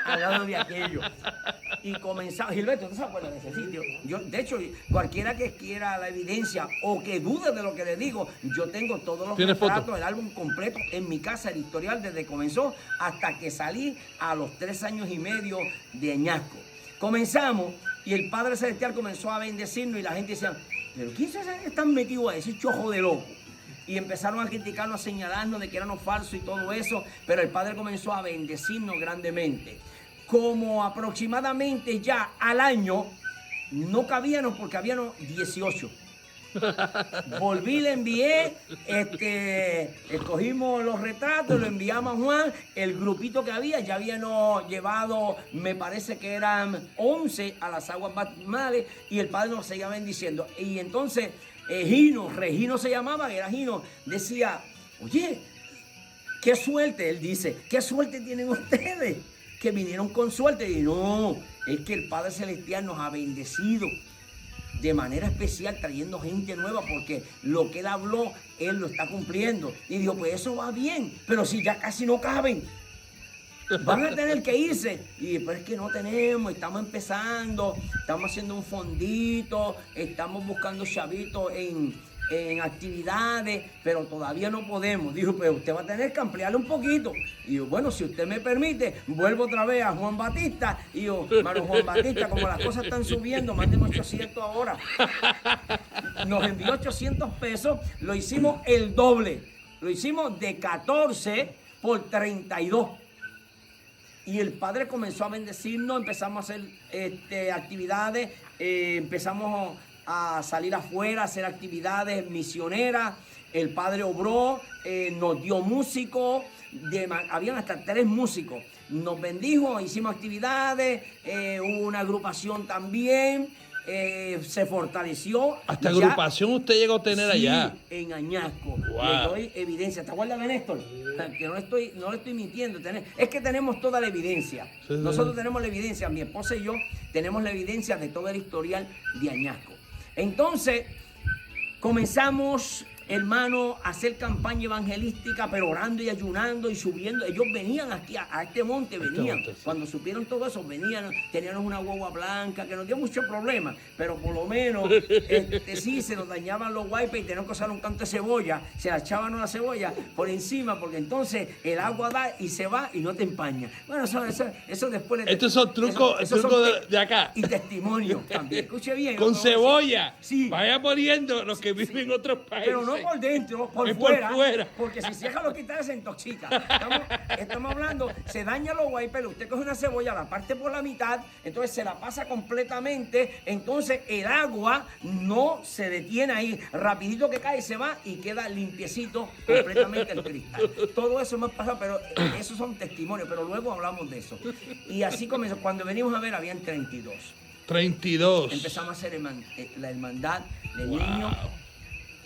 Al lado de aquello. Y comenzamos. Gilberto, ¿tú se acuerdas de ese sitio? Yo, de hecho, cualquiera que quiera la evidencia o que dude de lo que le digo, yo tengo todos los retratos, el álbum completo en mi casa, el historial desde que comenzó hasta que salí a los 3 años y medio de Añasco. Comenzamos y el Padre Celestial comenzó a bendecirnos y la gente decía, ¿pero quién se están metidos a ese chojo de loco? Y empezaron a criticarnos, a señalarnos de que éramos falsos y todo eso, pero el Padre comenzó a bendecirnos grandemente. Como aproximadamente ya al año, no cabíamos porque habíamos 18. Volví, le envié, escogimos los retratos, lo enviamos a Juan, el grupito que había, ya habíamos llevado, me parece que eran 11 a las aguas bautismales y el Padre nos seguía bendiciendo. Y entonces Regino se llamaba, era Gino, decía, oye, qué suerte, él dice, qué suerte tienen ustedes, que vinieron con suerte. Y no, es que el Padre Celestial nos ha bendecido de manera especial trayendo gente nueva porque lo que él habló, él lo está cumpliendo. Y dijo, pues eso va bien, pero si ya casi no caben, van a tener que irse. Y pues es que no tenemos, estamos empezando, estamos haciendo un fondito, estamos buscando chavitos en actividades, pero todavía no podemos. Dijo, pues usted va a tener que ampliarle un poquito. Y yo, bueno, si usted me permite, vuelvo otra vez a Juan Batista. Y yo, hermano Juan Batista, como las cosas están subiendo, mándenme 800 ahora. Nos envió 800 pesos, lo hicimos el doble. Lo hicimos de 14 por 32. Y el Padre comenzó a bendecirnos, empezamos a hacer actividades, empezamos a salir afuera, a hacer actividades misioneras. El Padre obró, nos dio músicos, habían hasta 3 músicos. Nos bendijo, hicimos actividades, hubo una agrupación también, se fortaleció. ¿Hasta agrupación usted llegó a tener allá? En Añasco. Wow. Le doy evidencia. ¿Te acuerdas de Néstor? Que no le estoy mintiendo. Es que tenemos toda la evidencia. Sí. Nosotros tenemos la evidencia, mi esposa y yo tenemos la evidencia de todo el historial de Añasco. Entonces, comenzamos, hermano, a hacer campaña evangelística, pero orando y ayunando y subiendo. Ellos venían aquí a este monte, venían. Sí. Cuando supieron todo eso, venían, tenían una guagua blanca que nos dio muchos problemas, pero por lo menos sí, se nos dañaban los wipers y teníamos que usar un canto de cebolla, se la echaban una cebolla por encima, porque entonces el agua da y se va y no te empaña. Bueno, eso después... Estos son trucos de acá. Y testimonios también. Escuche bien. Con cebolla. Sí. Vaya poniendo los que viven en otros países. Pero no por dentro, por Es fuera, por fuera. porque si se deja lo quitar se intoxica. Estamos hablando, se daña los wipers, usted coge una cebolla, la parte por la mitad, entonces se la pasa completamente, entonces el agua no se detiene ahí, rapidito que cae, se va y queda limpiecito completamente el cristal. Todo eso me ha pasado, pero esos son testimonios, pero luego hablamos de eso. Y así comenzó, cuando venimos a ver habían 32. 32. Empezamos a hacer la hermandad de niños,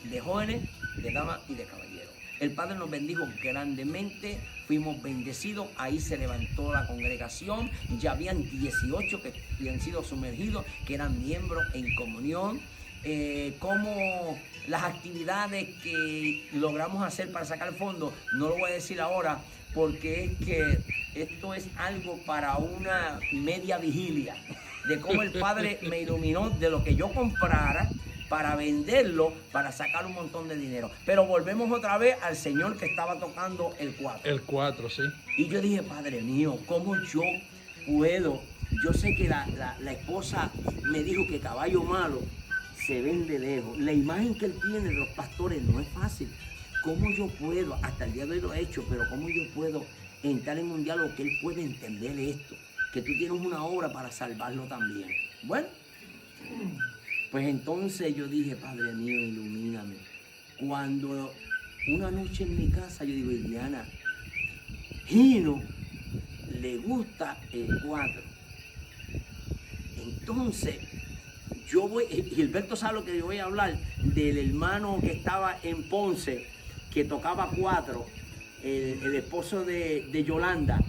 de jóvenes, de damas y de caballeros. El Padre nos bendijo grandemente, fuimos bendecidos, ahí se levantó la congregación, ya habían 18 que habían sido sumergidos, que eran miembros en comunión, como las actividades que logramos hacer para sacar fondos, no lo voy a decir ahora, porque es que esto es algo para una media vigilia. de cómo el Padre me iluminó de lo que yo comprara para venderlo, para sacar un montón de dinero. Pero volvemos otra vez al señor que estaba tocando el 4. El 4, sí. Y yo dije, Padre mío, ¿cómo yo puedo? Yo sé que la esposa me dijo que caballo malo se ven de lejos. La imagen que él tiene de los pastores no es fácil. ¿Cómo yo puedo? Hasta el día de hoy lo he hecho, pero ¿cómo yo puedo entrar en un diálogo que él pueda entender esto? Que tú tienes una obra para salvarlo también. Bueno, pues entonces yo dije, Padre mío, ilumíname. Cuando una noche en mi casa yo digo, Iliana, Gino le gusta el 4. Entonces, yo voy, Gilberto sabe lo que yo voy a hablar, del hermano que estaba en Ponce, que tocaba 4, el esposo de Yolanda,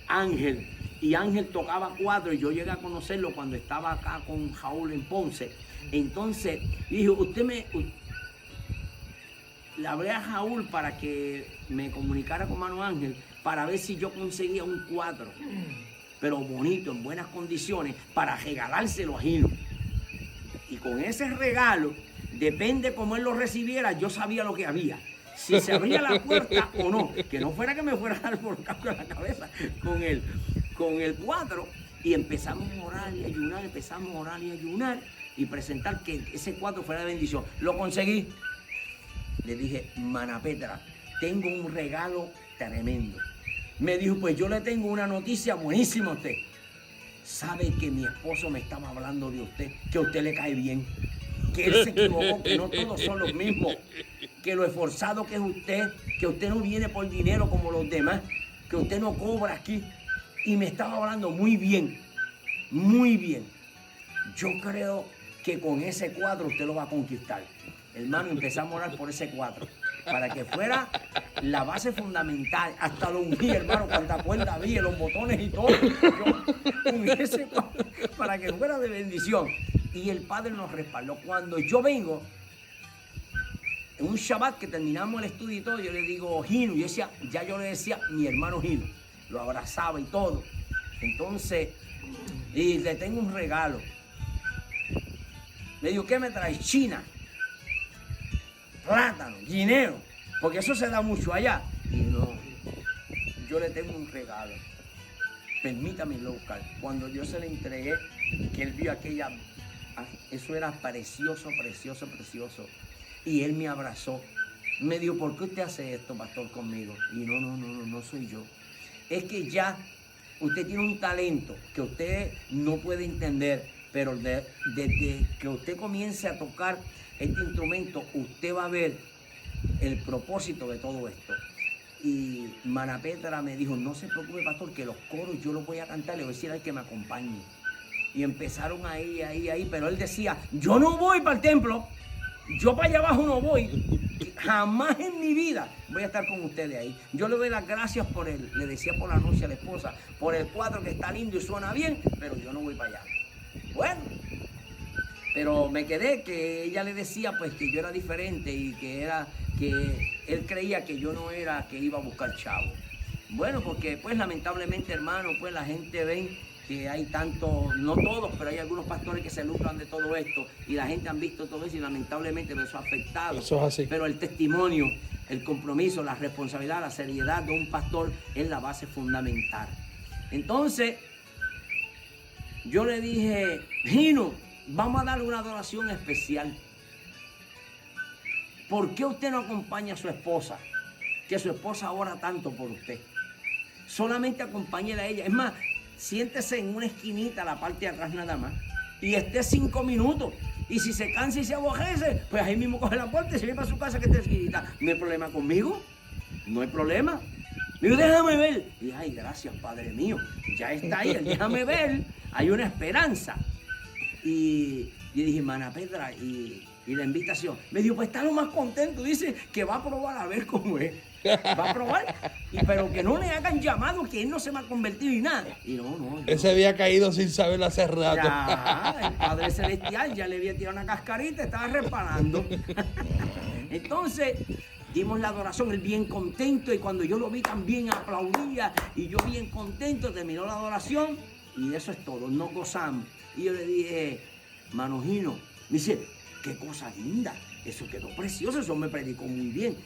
Ángel. Y Ángel tocaba 4 y yo llegué a conocerlo cuando estaba acá con Jaúl en Ponce. Entonces, dijo, le hablé a Jaúl para que me comunicara con Mano Ángel para ver si yo conseguía un 4, pero bonito, en buenas condiciones, para regalárselo a Gino. Y con ese regalo, depende cómo él lo recibiera, yo sabía lo que había. Si se abría la puerta o no, que no fuera que me fuera a dar por cambio en la cabeza con el 4. Y empezamos a orar y ayunar, y presentar que ese 4 fuera de bendición. Lo conseguí. Le dije, Mana Petra, tengo un regalo tremendo. Me dijo, pues yo le tengo una noticia buenísima a usted. Sabe que mi esposo me estaba hablando de usted, que a usted le cae bien, que él se equivocó, que no todos son los mismos, que lo esforzado que es usted, que usted no viene por dinero como los demás, que usted no cobra aquí. Y me estaba hablando muy bien, muy bien. Yo creo que con ese 4 usted lo va a conquistar. Hermano, empezamos a orar por ese 4, para que fuera la base fundamental. Hasta lo ungí, hermano, cuánta cuerda había, los botones y todo. Yo ungí ese 4 para que fuera de bendición. Y el Padre nos respaldó. Cuando yo vengo, en un Shabbat que terminamos el estudio y todo, yo le digo, Gino, yo le decía, mi hermano Gino, lo abrazaba y todo. Entonces, y le tengo un regalo. Le digo, ¿qué me traes? China, plátano, guineo, porque eso se da mucho allá. Y no, yo le tengo un regalo. Permítame irlo a buscar. Cuando yo se le entregué, que él vio aquella, eso era precioso, precioso, precioso. Y él me abrazó. Me dijo, ¿por qué usted hace esto, pastor, conmigo? Y no soy yo. Es que ya usted tiene un talento que usted no puede entender, pero desde que usted comience a tocar este instrumento, usted va a ver el propósito de todo esto. Y Mana Petra me dijo, no se preocupe, pastor, que los coros yo los voy a cantar, le voy a decir al que me acompañe. Y empezaron ahí, pero él decía, yo no voy para el templo, yo para allá abajo no voy, jamás en mi vida voy a estar con ustedes ahí. Yo le doy las gracias por él, le decía por la noche a la esposa, por el 4 que está lindo y suena bien, pero yo no voy para allá. Bueno, pero me quedé que ella le decía pues que yo era diferente y que él creía que yo no era que iba a buscar chavo. Bueno, porque pues lamentablemente, hermano, pues la gente ve que hay tanto, no todos, pero hay algunos pastores que se lucran de todo esto y la gente han visto todo eso y lamentablemente eso ha afectado. Eso es así. Pero el testimonio, el compromiso, la responsabilidad, la seriedad de un pastor es la base fundamental. Entonces, yo le dije, Gino, vamos a darle una adoración especial. ¿Por qué usted no acompaña a su esposa? Que su esposa ora tanto por usted. Solamente acompáñela a ella. Es más, siéntese en una esquinita, a la parte de atrás nada más, y esté 5 minutos. Y si se cansa y se aborrece, pues ahí mismo coge la puerta y se viene para su casa que esté esquinita. ¿No hay problema conmigo? No hay problema. Me dijo, déjame ver. Y ay, gracias, Padre mío. Ya está ahí, déjame ver. Hay una esperanza. Y yo dije, Mana Petra, y la invitación. Me dijo, pues está lo más contento. Dice que va a probar a ver cómo es. Va a probar, pero que no le hagan llamado, que él no se va a convertir en nada. Y no. Él se había caído sin saberlo hace rato. Ya, el Padre Celestial ya le había tirado una cascarita, estaba reparando. Entonces, dimos la adoración, él bien contento, y cuando yo lo vi también aplaudía, y yo bien contento, terminó la adoración, y eso es todo, nos gozamos. Y yo le dije, Manojino, me dice, qué cosa linda, eso quedó precioso, eso me predicó muy bien.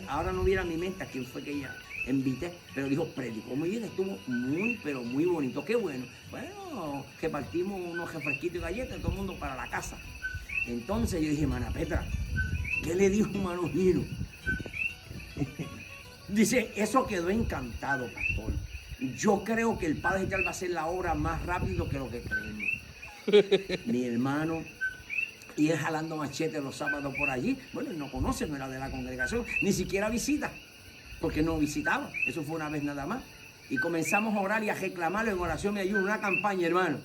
Ahora no viera mi mente a quién fue que ella invité, pero dijo, predicó muy bien, estuvo muy, pero muy bonito, qué bueno. Bueno, que partimos unos refresquitos y galletas, todo el mundo para la casa. Entonces yo dije, Mana Petra, ¿qué le dijo Manojino? Dice, eso quedó encantado, pastor. Yo creo que el Padre Celestial va a hacer la obra más rápido que lo que creemos. Mi hermano, y él jalando machete los sábados por allí. Bueno, él no conoce, no era de la congregación, ni siquiera visita, porque no visitaba. Eso fue una vez nada más. Y comenzamos a orar y a reclamarlo en oración y ayuno, una campaña, hermano.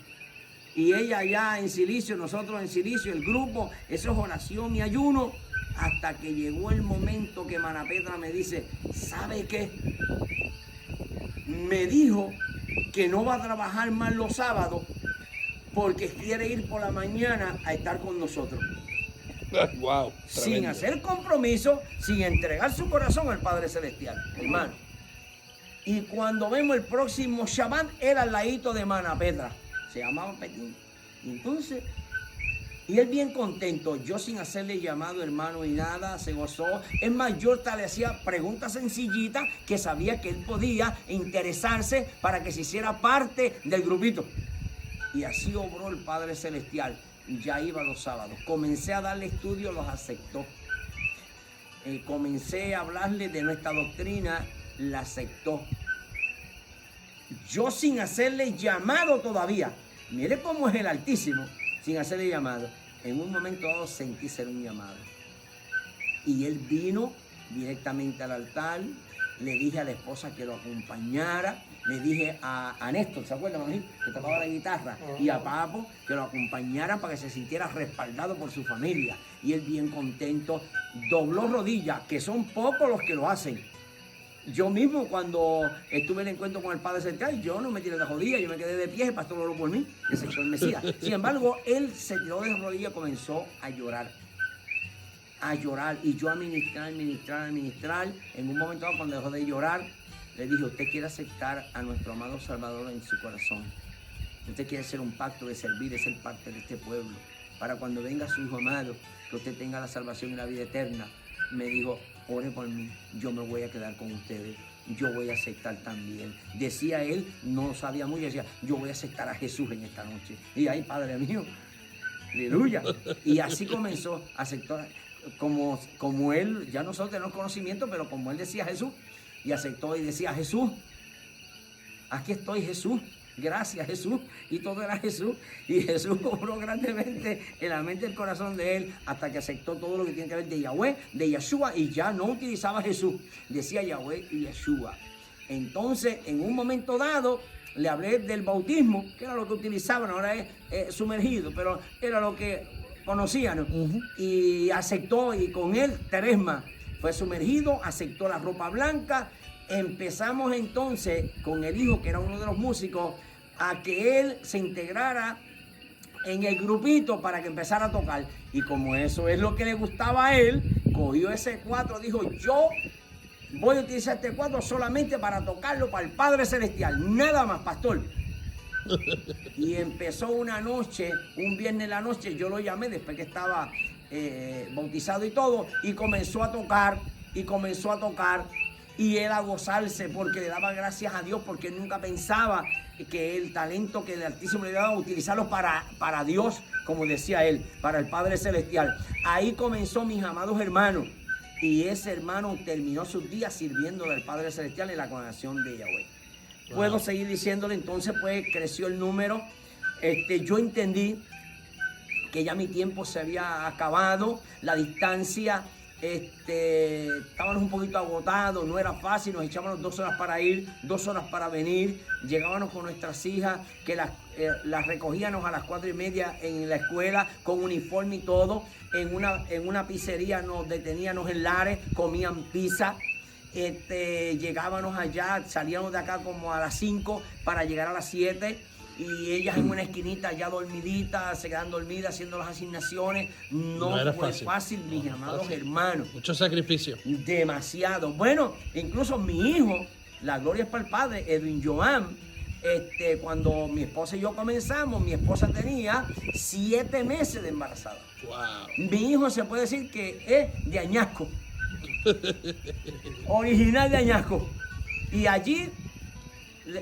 Y ella allá en silicio, nosotros en silicio, el grupo, eso es oración y ayuno. Hasta que llegó el momento que Mana Petra me dice, ¿sabe qué? Me dijo que no va a trabajar más los sábados porque quiere ir por la mañana a estar con nosotros. Wow, sin hacer compromiso, sin entregar su corazón al Padre Celestial, hermano. Y cuando vemos el próximo Shabbat, era al ladito de Mana Petra. Se llamaba Petín. Y entonces, y él bien contento, yo sin hacerle llamado, hermano, y nada, se gozó. Es más, yo hasta le hacía preguntas sencillitas que sabía que él podía interesarse para que se hiciera parte del grupito. Y así obró el Padre Celestial. Ya iba los sábados. Comencé a darle estudio, los aceptó. Comencé a hablarle de nuestra doctrina, la aceptó. Yo sin hacerle llamado todavía. Mire cómo es el Altísimo. Sin hacerle llamado. En un momento dado sentí ser un llamado. Y él vino directamente al altar. Le dije a la esposa que lo acompañara. Le dije a Néstor, ¿se acuerdan, Manuel? Que tocaba la guitarra. Y a Papo que lo acompañaran para que se sintiera respaldado por su familia. Y él bien contento. Dobló rodillas, que son pocos los que lo hacen. Yo mismo cuando estuve en el encuentro con el Padre Celestial, yo no me tiré de rodillas, yo me quedé de pie, el pastor oró por mí, el Señor Mesías. Sin embargo, él se tiró de rodillas y comenzó a llorar. Y yo a ministrar. En un momento cuando dejó de llorar, le dije, usted quiere aceptar a nuestro amado Salvador en su corazón. Usted quiere hacer un pacto de servir, de ser parte de este pueblo. Para cuando venga su hijo amado, que usted tenga la salvación y la vida eterna. Me dijo, ore por mí, yo me voy a quedar con ustedes, yo voy a aceptar también. Decía él, no sabía mucho, decía, yo voy a aceptar a Jesús en esta noche. Y ahí, Padre mío, aleluya. Y así comenzó, aceptó, como él, ya nosotros tenemos conocimiento, pero como él decía Jesús, y aceptó y decía, Jesús, aquí estoy, Jesús. Gracias, Jesús. Y todo era Jesús. Y Jesús obró grandemente en la mente y el corazón de él hasta que aceptó todo lo que tiene que ver de Yahweh, de Yeshua, y ya no utilizaba Jesús. Decía Yahweh y Yeshua. Entonces, en un momento dado, le hablé del bautismo, que era lo que utilizaban, ahora es sumergido, pero era lo que conocían. Y aceptó, y con él, Teresma, fue sumergido, aceptó la ropa blanca. Empezamos entonces con el hijo, que era uno de los músicos, a que él se integrara en el grupito para que empezara a tocar. Y como eso es lo que le gustaba a él, cogió ese 4, dijo, yo voy a utilizar este 4 solamente para tocarlo para el Padre Celestial, nada más, pastor. Y empezó una noche, un viernes en la noche, yo lo llamé después que estaba bautizado y todo, y comenzó a tocar, y él a gozarse porque le daba gracias a Dios, porque él nunca pensaba que el talento que el Altísimo le daba, utilizarlo para Dios, como decía él, para el Padre Celestial. Ahí comenzó, mis amados hermanos, y ese hermano terminó sus días sirviéndole al Padre Celestial en la congregación de Yahweh. Wow. Puedo seguir diciéndole, entonces pues creció el número. Yo entendí que ya mi tiempo se había acabado, la distancia. Estábamos un poquito agotados, no era fácil, nos echábamos 2 horas para ir, 2 horas para venir, llegábamos con nuestras hijas, que las recogíamos a las 4:30 en la escuela, con uniforme y todo, en una pizzería nos deteníamos en Lares, comían pizza, llegábamos allá, salíamos de acá como a las 5 para llegar a las 7, y ellas en una esquinita ya dormiditas, se quedan dormidas haciendo las asignaciones. No fue fácil, mis amados hermanos. Mucho sacrificio. Demasiado. Bueno, incluso mi hijo, la gloria es para el Padre, Edwin Joan, cuando mi esposa y yo comenzamos, mi esposa tenía 7 meses de embarazada. Wow. Mi hijo se puede decir que es de Añasco. Original de Añasco. Y allí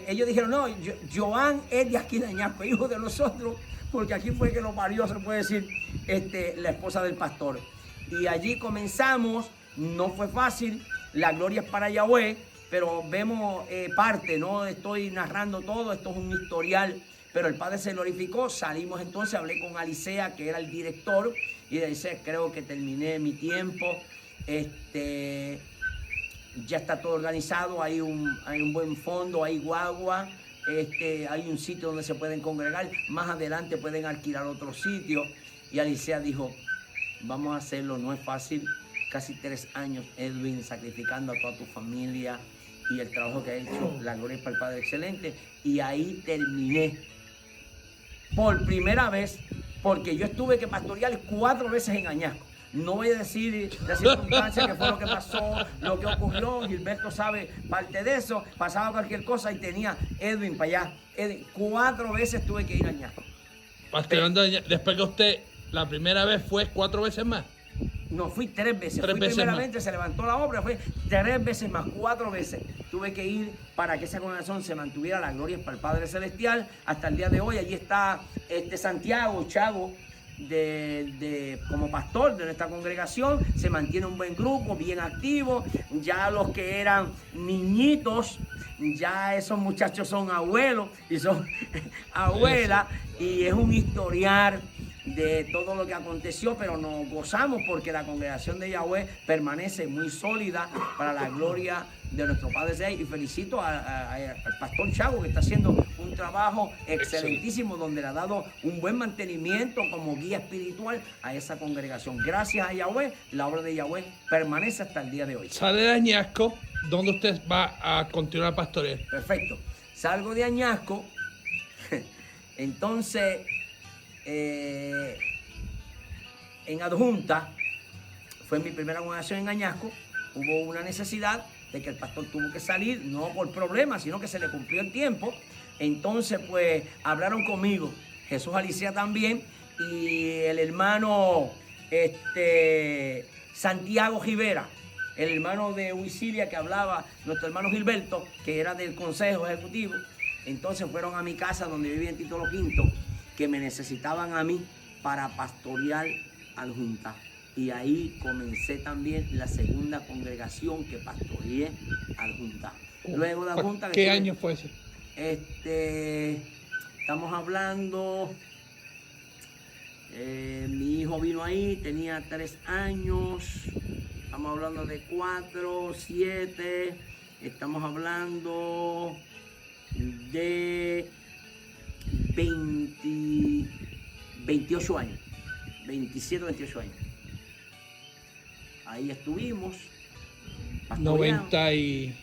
ellos dijeron, no, Joan es de aquí de Añasco, hijo de nosotros, porque aquí fue que lo parió, se puede decir, la esposa del pastor. Y allí comenzamos, no fue fácil, la gloria es para Yahweh, pero vemos parte, no estoy narrando todo, esto es un historial, pero el Padre se glorificó, salimos entonces, hablé con Alicea, que era el director, y le dice, creo que terminé mi tiempo, ya está todo organizado, hay un buen fondo, hay guagua, hay un sitio donde se pueden congregar, más adelante pueden alquilar otro sitio. Y Alicea dijo, vamos a hacerlo, no es fácil, casi 3 años, Edwin, sacrificando a toda tu familia y el trabajo que ha hecho, la gloria es para el Padre excelente. Y ahí terminé, por primera vez, porque yo estuve que pastorear 4 veces en Añasco. No voy a decir la circunstancia que fue lo que pasó, lo que ocurrió. Gilberto sabe parte de eso. Pasaba cualquier cosa y tenía Edwin para allá. 4 veces tuve que ir a Añasco. Pastoreando, después que usted, la primera vez fue 4 veces más. No, fui 3 veces. 3 fui veces primeramente, más. se levantó la obra, fue 3 veces más, 4 veces. Tuve que ir para que esa congregación se mantuviera, la gloria para el Padre Celestial. Hasta el día de hoy, allí está Santiago Chago, como pastor de nuestra congregación. Se mantiene un buen grupo, bien activo. Ya los que eran niñitos, ya esos muchachos son abuelos y son abuelas, y es un historial de todo lo que aconteció, pero nos gozamos porque la congregación de Yahweh permanece muy sólida para la gloria de nuestro Padre Celestial. Y felicito al pastor Chago, que está haciendo un trabajo excelentísimo, donde le ha dado un buen mantenimiento como guía espiritual a esa congregación. Gracias a Yahweh, la obra de Yahweh permanece hasta el día de hoy. Sale de Añasco, ¿dónde usted va a continuar pastorear? Perfecto. Salgo de Añasco, entonces en Adjunta, fue mi primera congregación en Añasco. Hubo una necesidad de que el pastor tuvo que salir, no por problemas, sino que se le cumplió el tiempo. Entonces, pues, hablaron conmigo, Jesús Alicea también, y el hermano Santiago Rivera, el hermano de Huicilia que hablaba, nuestro hermano Gilberto, que era del Consejo Ejecutivo. Entonces fueron a mi casa donde vivía en Título Quinto, que me necesitaban a mí para pastorear Adjunta. Y ahí comencé también la segunda congregación que pastoreé Adjunta. Luego de Adjunta... ¿Qué año fue ese? Estamos hablando... mi hijo vino ahí, tenía 3 años. Estamos hablando de 4, 7. Estamos hablando de 28 años. 27, 28 años. Ahí estuvimos. 90 y...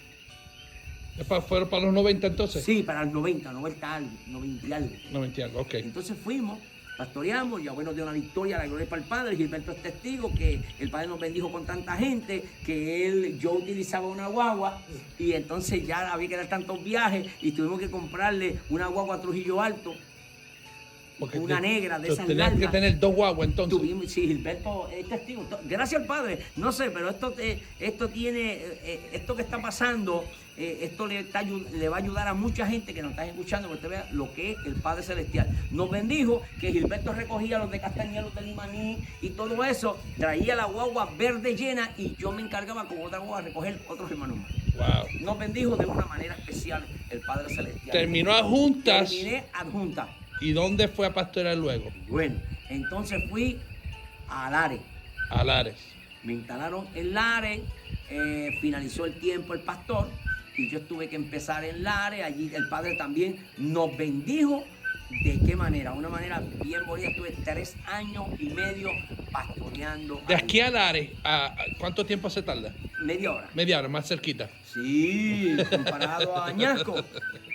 ¿Fueron para los 90 entonces? Sí, para los 90 algo, 90 y algo. 90 y algo, ok. Entonces fuimos, pastoreamos, Yahweh nos dio una victoria, la gloria para el Padre. Gilberto es testigo que el Padre nos bendijo con tanta gente, que yo utilizaba una guagua, y entonces ya había que dar tantos viajes y tuvimos que comprarle una guagua a Trujillo Alto. Porque una negra de esas largas. Tenías que tener 2 guaguas entonces. Sí, Gilberto es testigo. Gracias al Padre. No sé, pero esto que está pasando, esto le va a ayudar a mucha gente que nos está escuchando, para que usted vea lo que es el Padre Celestial. Nos bendijo que Gilberto recogía los de Castañeda, los de Limaní y todo eso. Traía la guagua verde llena y yo me encargaba con otra guagua de recoger otros hermanos más. Wow. Nos bendijo de una manera especial el Padre Celestial. Terminó Adjuntas. Terminé Adjunta. ¿Y dónde fue a pastorear luego? Bueno, entonces fui a Lares. A Lares. Me instalaron en Lares, finalizó el tiempo el pastor y yo tuve que empezar en Lares. Allí el Padre también nos bendijo. ¿De qué manera? Una manera bien bonita. Estuve 3 años y medio pastoreando. De aquí a Lares, ¿cuánto tiempo se tarda? Media hora. Media hora, más cerquita. Sí, comparado a Añasco.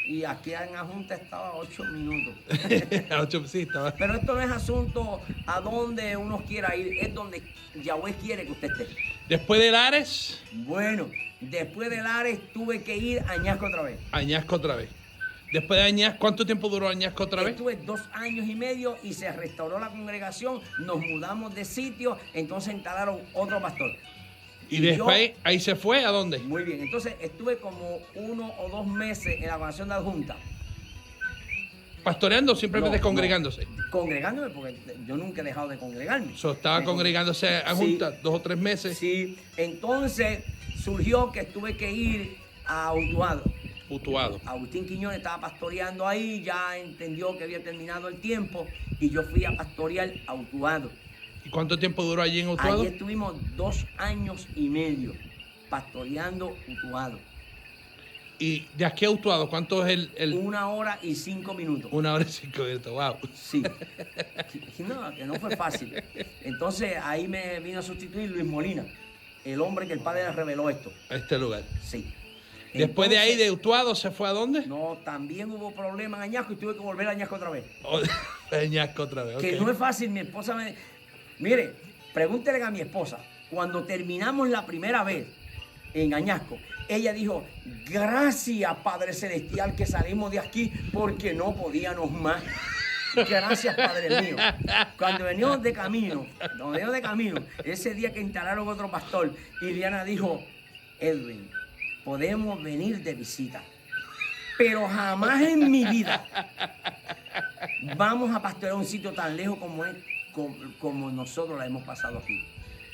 Y aquí en Adjunta estaba 8 minutos. Sí, estaba. Pero esto no es asunto a donde uno quiera ir, es donde Yahweh quiere que usted esté. Después de Lares. Bueno, después de Lares tuve que ir a Añasco otra vez. Añasco otra vez. Después de Añasco, ¿cuánto tiempo duró Añasco otra vez? Estuve 2 años y medio y se restauró la congregación, nos mudamos de sitio, entonces instalaron otro pastor. Y después, yo- ahí se fue, ¿a dónde? Muy bien, entonces estuve como 1 o 2 meses en la congregación de adjunta. ¿Pastoreando o simplemente No, congregándose? Congregándome, porque yo nunca he dejado de congregarme. So, estaba Me congregándose a Sí. juntas 2 o 3 meses. Sí, entonces surgió que tuve que ir a Utuado. Utuado. Agustín Quiñones estaba pastoreando ahí, ya entendió que había terminado el tiempo y yo fui a pastorear a Utuado. ¿Y cuánto tiempo duró allí en Utuado? Allí estuvimos 2 años y medio pastoreando Utuado. Y de aquí a Utuado, ¿cuánto es el 1 hora y 5 minutos. 1 hora y 5 minutos? Wow. Sí. No, que no fue fácil. Entonces ahí me vino a sustituir Luis Molina, el hombre que el padre le reveló esto. A este lugar. Sí. Después de ahí, Entonces, de Utuado, ¿se fue a dónde? No, también hubo problemas en Añasco y tuve que volver a Añasco otra vez. O- Añasco otra vez. Que ok. no es fácil, mi esposa me... Mire, pregúntele a mi esposa, cuando terminamos la primera vez en Añasco, ella dijo, gracias Padre Celestial que salimos de aquí porque no podíamos más. Gracias Padre mío. Cuando veníamos de camino, ese día que instalaron otro pastor, Iliana dijo, Edwin, podemos venir de visita, pero jamás en mi vida vamos a pastorear un sitio tan lejos como es, como nosotros la hemos pasado aquí.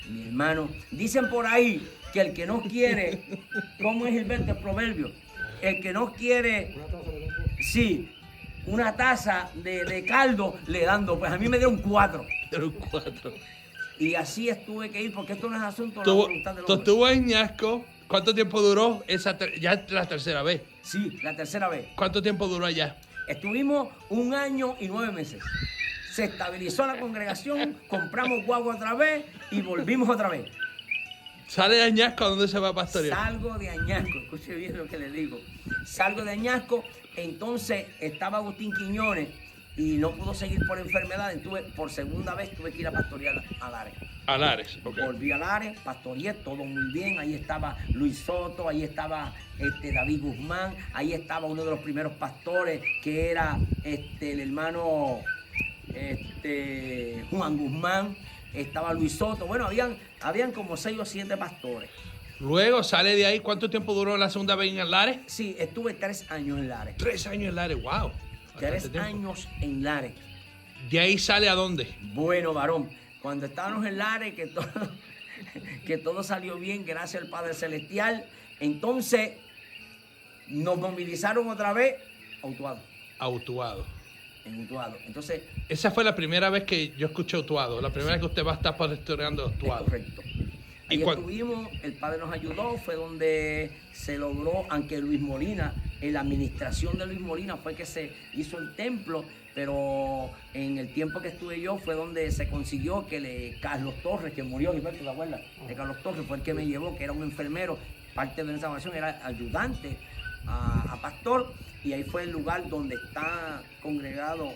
Mi hermano, dicen por ahí que el que no quiere, ¿cómo es Gilberto el proverbio? El que no quiere, sí, una taza de caldo le dan 2. Pues a mí me dieron 4. Era un 4. Y así estuve que ir, porque esto no es asunto de la Tuvo, voluntad del tú hombre. estuvo en Añasco. ¿Cuánto tiempo duró? Ya es la tercera vez. Sí, la tercera vez. ¿Cuánto tiempo duró allá? Estuvimos 1 año y 9 meses. Se estabilizó la congregación, compramos guagua otra vez y volvimos otra vez. ¿Sale de Añasco a dónde se va a pastorear? Salgo de Añasco, escuche bien lo que le digo. Salgo de Añasco, entonces estaba Agustín Quiñones y no pudo seguir por enfermedad. Entonces, por segunda vez tuve que ir a pastorear a Lares. A Lares, ok. Volví a Lares, pastoreé, todo muy bien. Ahí estaba Luis Soto, ahí estaba David Guzmán, ahí estaba uno de los primeros pastores que era el hermano Juan Guzmán, estaba Luis Soto. Bueno, habían como 6 o 7 pastores. Luego sale de ahí. ¿Cuánto tiempo duró la segunda vez en Lares? Sí, estuve 3 años en Lares. 3 años en Lares, wow. 3 años en Lares. ¿De ahí sale a dónde? Bueno, varón, cuando estábamos en Lares, que todo salió bien, gracias al Padre Celestial, entonces nos movilizaron otra vez a Utuado, A Utuado. en Utuado. Entonces, Esa fue la primera vez que yo escuché Utuado. La primera vez que usted va a estar pastoreando es Utuado. correcto. ¿Y Ahí cuán- estuvimos, el Padre nos ayudó, fue donde se logró, aunque Luis Molina, en la administración de Luis Molina fue que se hizo el templo, pero en el tiempo que estuve yo fue donde se consiguió que Carlos Torres, que murió, Gilberto, ¿te acuerdas? De Carlos Torres fue el que me llevó, que era un enfermero, parte de esa oración, era ayudante a pastor, y ahí fue el lugar donde está congregado,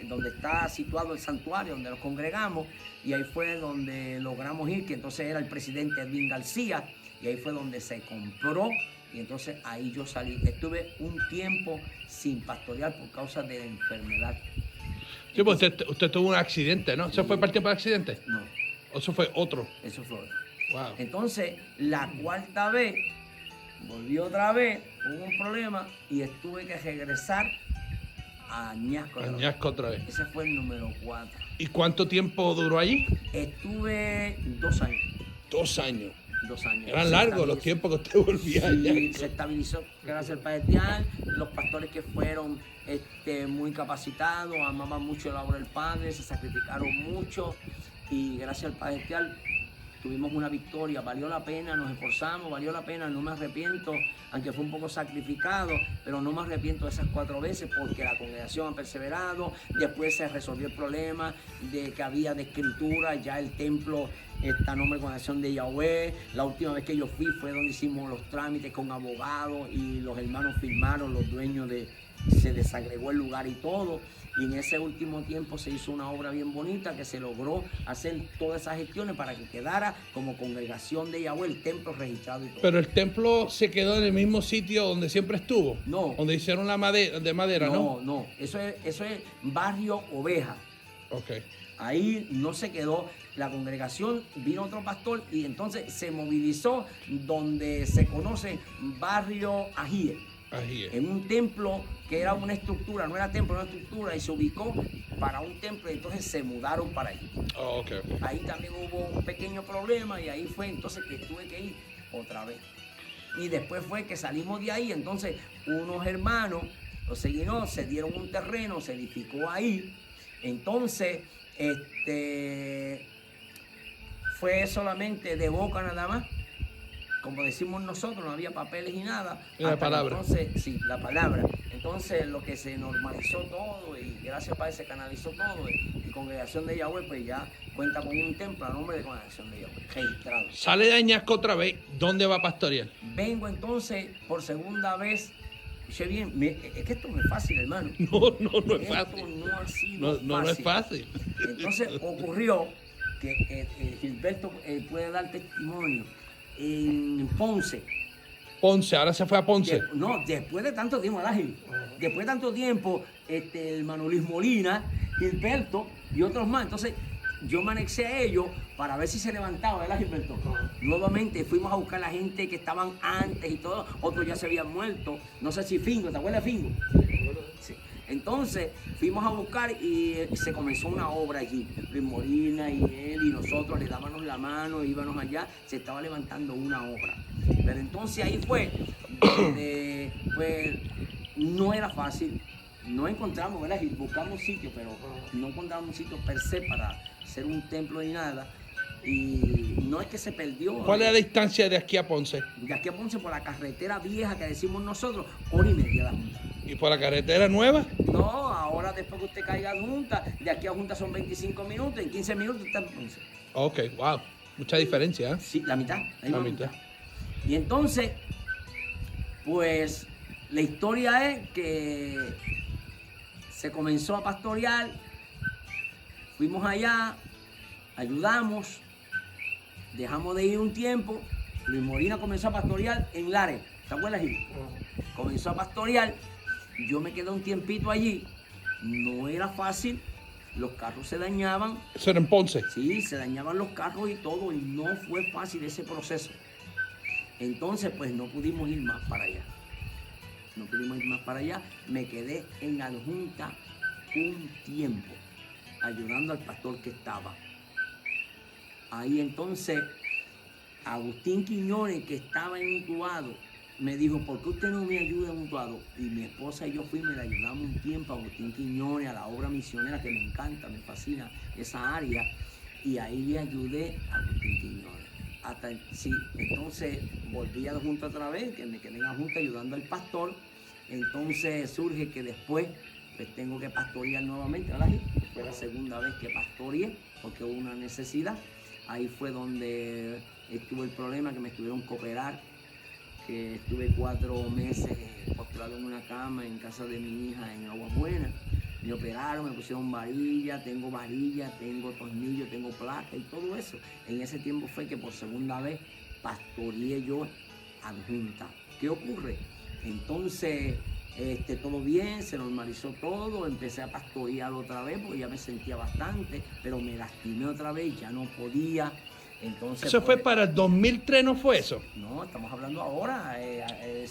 donde está situado el santuario, donde nos congregamos, y ahí fue donde logramos ir, que entonces era el presidente Edwin García, y ahí fue donde se compró, y entonces ahí yo salí. Estuve un tiempo sin pastorear por causa de la enfermedad. Sí, pues usted tuvo un accidente, ¿no? ¿Eso fue para el tiempo del accidente? No, ¿O eso fue otro? eso fue otro. Wow. Entonces, la cuarta vez, volví otra vez, hubo un problema, y tuve que regresar a Añasco. otra vez. Añasco otra vez. Ese fue el número 4. ¿Y cuánto tiempo duró allí? Estuve 2 años. 2 años. 2 años. Eran Se largos los estabilizó. tiempos que usted volvía allá. Sí, se estabilizó gracias al Padre Celestial. Los pastores que fueron muy capacitados, amaban mucho la obra del Padre, se sacrificaron mucho y gracias al Padre Celestial tuvimos una victoria. Valió la pena, nos esforzamos, valió la pena, no me arrepiento, aunque fue un poco sacrificado, pero no me arrepiento de esas 4 veces porque la congregación ha perseverado. Después se resolvió el problema de que había de escritura, ya el templo está a nombre de congregación de Yahweh. La última vez que yo fui fue donde hicimos los trámites con abogados y los hermanos firmaron, los dueños se desagregó el lugar y todo. y en ese último tiempo se hizo una obra bien bonita que se logró hacer todas esas gestiones para que quedara como congregación de Yahweh, el templo registrado y todo. Pero el templo se quedó en el mismo sitio donde siempre estuvo. No. Donde hicieron la madera, de madera, ¿no? No, eso es Barrio Oveja. Ok. Ahí no se quedó, la congregación, vino otro pastor y entonces se movilizó donde se conoce Barrio Ajíe, Ahí es. en un templo que era una estructura, no era templo, era una estructura, y se ubicó para un templo y entonces se mudaron para ahí. Oh, ok, ok. Ahí también hubo un pequeño problema y ahí fue entonces que tuve que ir otra vez. Y después fue que salimos de ahí, entonces unos hermanos, los seguidores, se dieron un terreno, se edificó ahí. Entonces, fue solamente de boca nada más, como decimos nosotros, no había papeles y nada. La palabra. Entonces, sí, la palabra. Entonces, lo que se normalizó todo y gracias a Padre se canalizó todo. Y Congregación de Yahweh, pues ya cuenta con un templo a nombre de Congregación de Yahweh, registrado. Sale de Añasco otra vez. ¿Dónde va a pastorear? Vengo entonces por segunda vez. Escuche bien, es que esto no es fácil, hermano. No es Esto fácil. no ha sido No, fácil. no es fácil. Entonces ocurrió que Gilberto puede dar testimonio en Ponce. Ponce, ahora se fue a Ponce. No, después de tanto tiempo, ¿verdad, Gil? Después de tanto tiempo, el hermano Luis Molina, Gilberto y otros más. Entonces, yo me anexé a ellos para ver si se levantaba, ¿verdad, Gilberto? Nuevamente fuimos a buscar a la gente que estaban antes y todo, otros ya se habían muerto. No sé si Fingo, ¿te acuerdas de Fingo? Sí. Entonces, fuimos a buscar y se comenzó una obra allí. Luis Molina y él y nosotros le dábamos la mano, íbamos allá, se estaba levantando una obra. Pero entonces ahí fue donde, pues, no era fácil. No encontramos, ¿verdad? Buscamos sitios, pero no encontramos un sitio per se para hacer un templo ni nada. Y no es que se perdió. ¿Cuál es la distancia de aquí a Ponce? De aquí a Ponce, por la carretera vieja que decimos nosotros, 1 hora y media la junta. ¿Y por la carretera nueva? No, ahora después que usted caiga a Junta, de aquí a Junta son 25 minutos, en 15 minutos está en Ponce. Ok, wow. Mucha diferencia, ¿eh? Sí, la mitad. La mitad. Y entonces, pues, la historia es que se comenzó a pastorear, fuimos allá, ayudamos, dejamos de ir un tiempo, Luis Molina comenzó a pastorear en Lares, ¿te acuerdas, Gil? Comenzó a pastorear, yo me quedé un tiempito allí, no era fácil, los carros se dañaban, Eso era en Ponce. sí, se dañaban los carros y todo, y no fue fácil ese proceso. Entonces, pues no pudimos ir más para allá. No pudimos ir más para allá. Me quedé en la Junta un tiempo, ayudando al pastor que estaba. Ahí entonces, Agustín Quiñones, que estaba en Utuado, me dijo, ¿por qué usted no me ayuda en Utuado? Y mi esposa y yo fuimos y le ayudamos un tiempo a Agustín Quiñones, a la obra misionera, que me encanta, me fascina esa área. Y ahí le ayudé a Agustín Quiñones. Sí, entonces volví a la Junta otra vez, que me quedé en la Junta ayudando al pastor. Entonces surge que después pues tengo que pastorear nuevamente, ¿verdad? Fue la segunda vez que pastoreé, porque hubo una necesidad. Ahí fue donde estuvo el problema, que me tuvieron que operar, que estuve 4 meses postrado en una cama en casa de mi hija en Aguas Buenas. Me operaron, me pusieron varilla, tengo tornillo, tengo placa y todo eso. En ese tiempo fue que por segunda vez pastoreé yo adjunta. ¿Qué ocurre? Entonces, todo bien, se normalizó todo, empecé a pastorear otra vez porque ya me sentía bastante, pero me lastimé otra vez, ya no podía. Entonces, ¿Eso fue para el 2003, no fue eso? No, estamos hablando ahora, De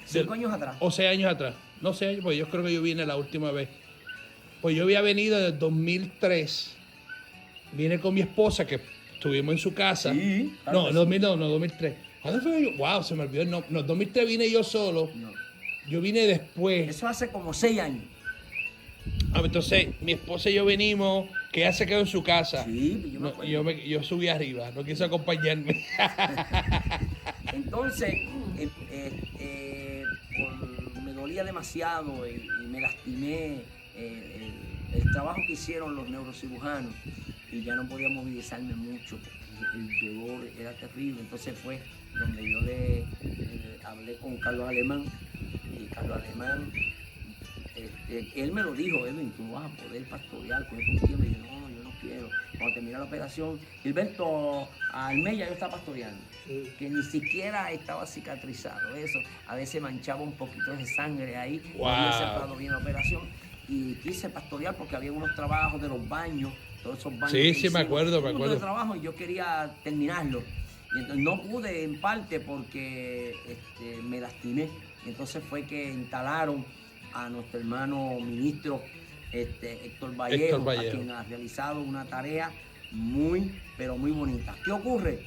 5 años atrás. O 6 años atrás. No 6 años, pues yo creo que yo vine la última vez. Pues yo había venido desde el 2003. Vine con mi esposa, que estuvimos en su casa. Sí, claro No, que 2000, no, 2003. ¿Cuándo fue yo? Wow, se me olvidó el nombre. No, 2003 vine yo solo. No. Yo vine después. Eso hace como 6 años. Entonces, mi esposa y yo venimos, que ella se quedó en su casa. Sí, yo me No, acuerdo. yo subí arriba, no quiso acompañarme. Entonces, me dolía demasiado y me lastimé el trabajo que hicieron los neurocirujanos y ya no podía movilizarme mucho porque el dolor era terrible. Entonces fue donde yo le hablé con Carlos Alemán y Carlos Alemán Él me lo dijo, Edwin, tú vas a poder pastorear con estos tiempos. Y yo, no, yo no quiero. Cuando terminé la operación, Gilberto Almeida yo estaba pastoreando, que ni siquiera estaba cicatrizado. Eso, a veces manchaba un poquito de sangre ahí. Wow. No había cerrado bien la operación. Y quise pastorear porque había unos trabajos de los baños, todos esos baños. Sí, que sí, me hicimos, acuerdo, me un montón acuerdo. de trabajo y yo quería terminarlo. Y entonces no pude en parte porque me lastimé. Entonces fue que instalaron a nuestro hermano ministro Héctor Vallejo, a quien ha realizado una tarea muy, pero muy bonita. ¿Qué ocurre?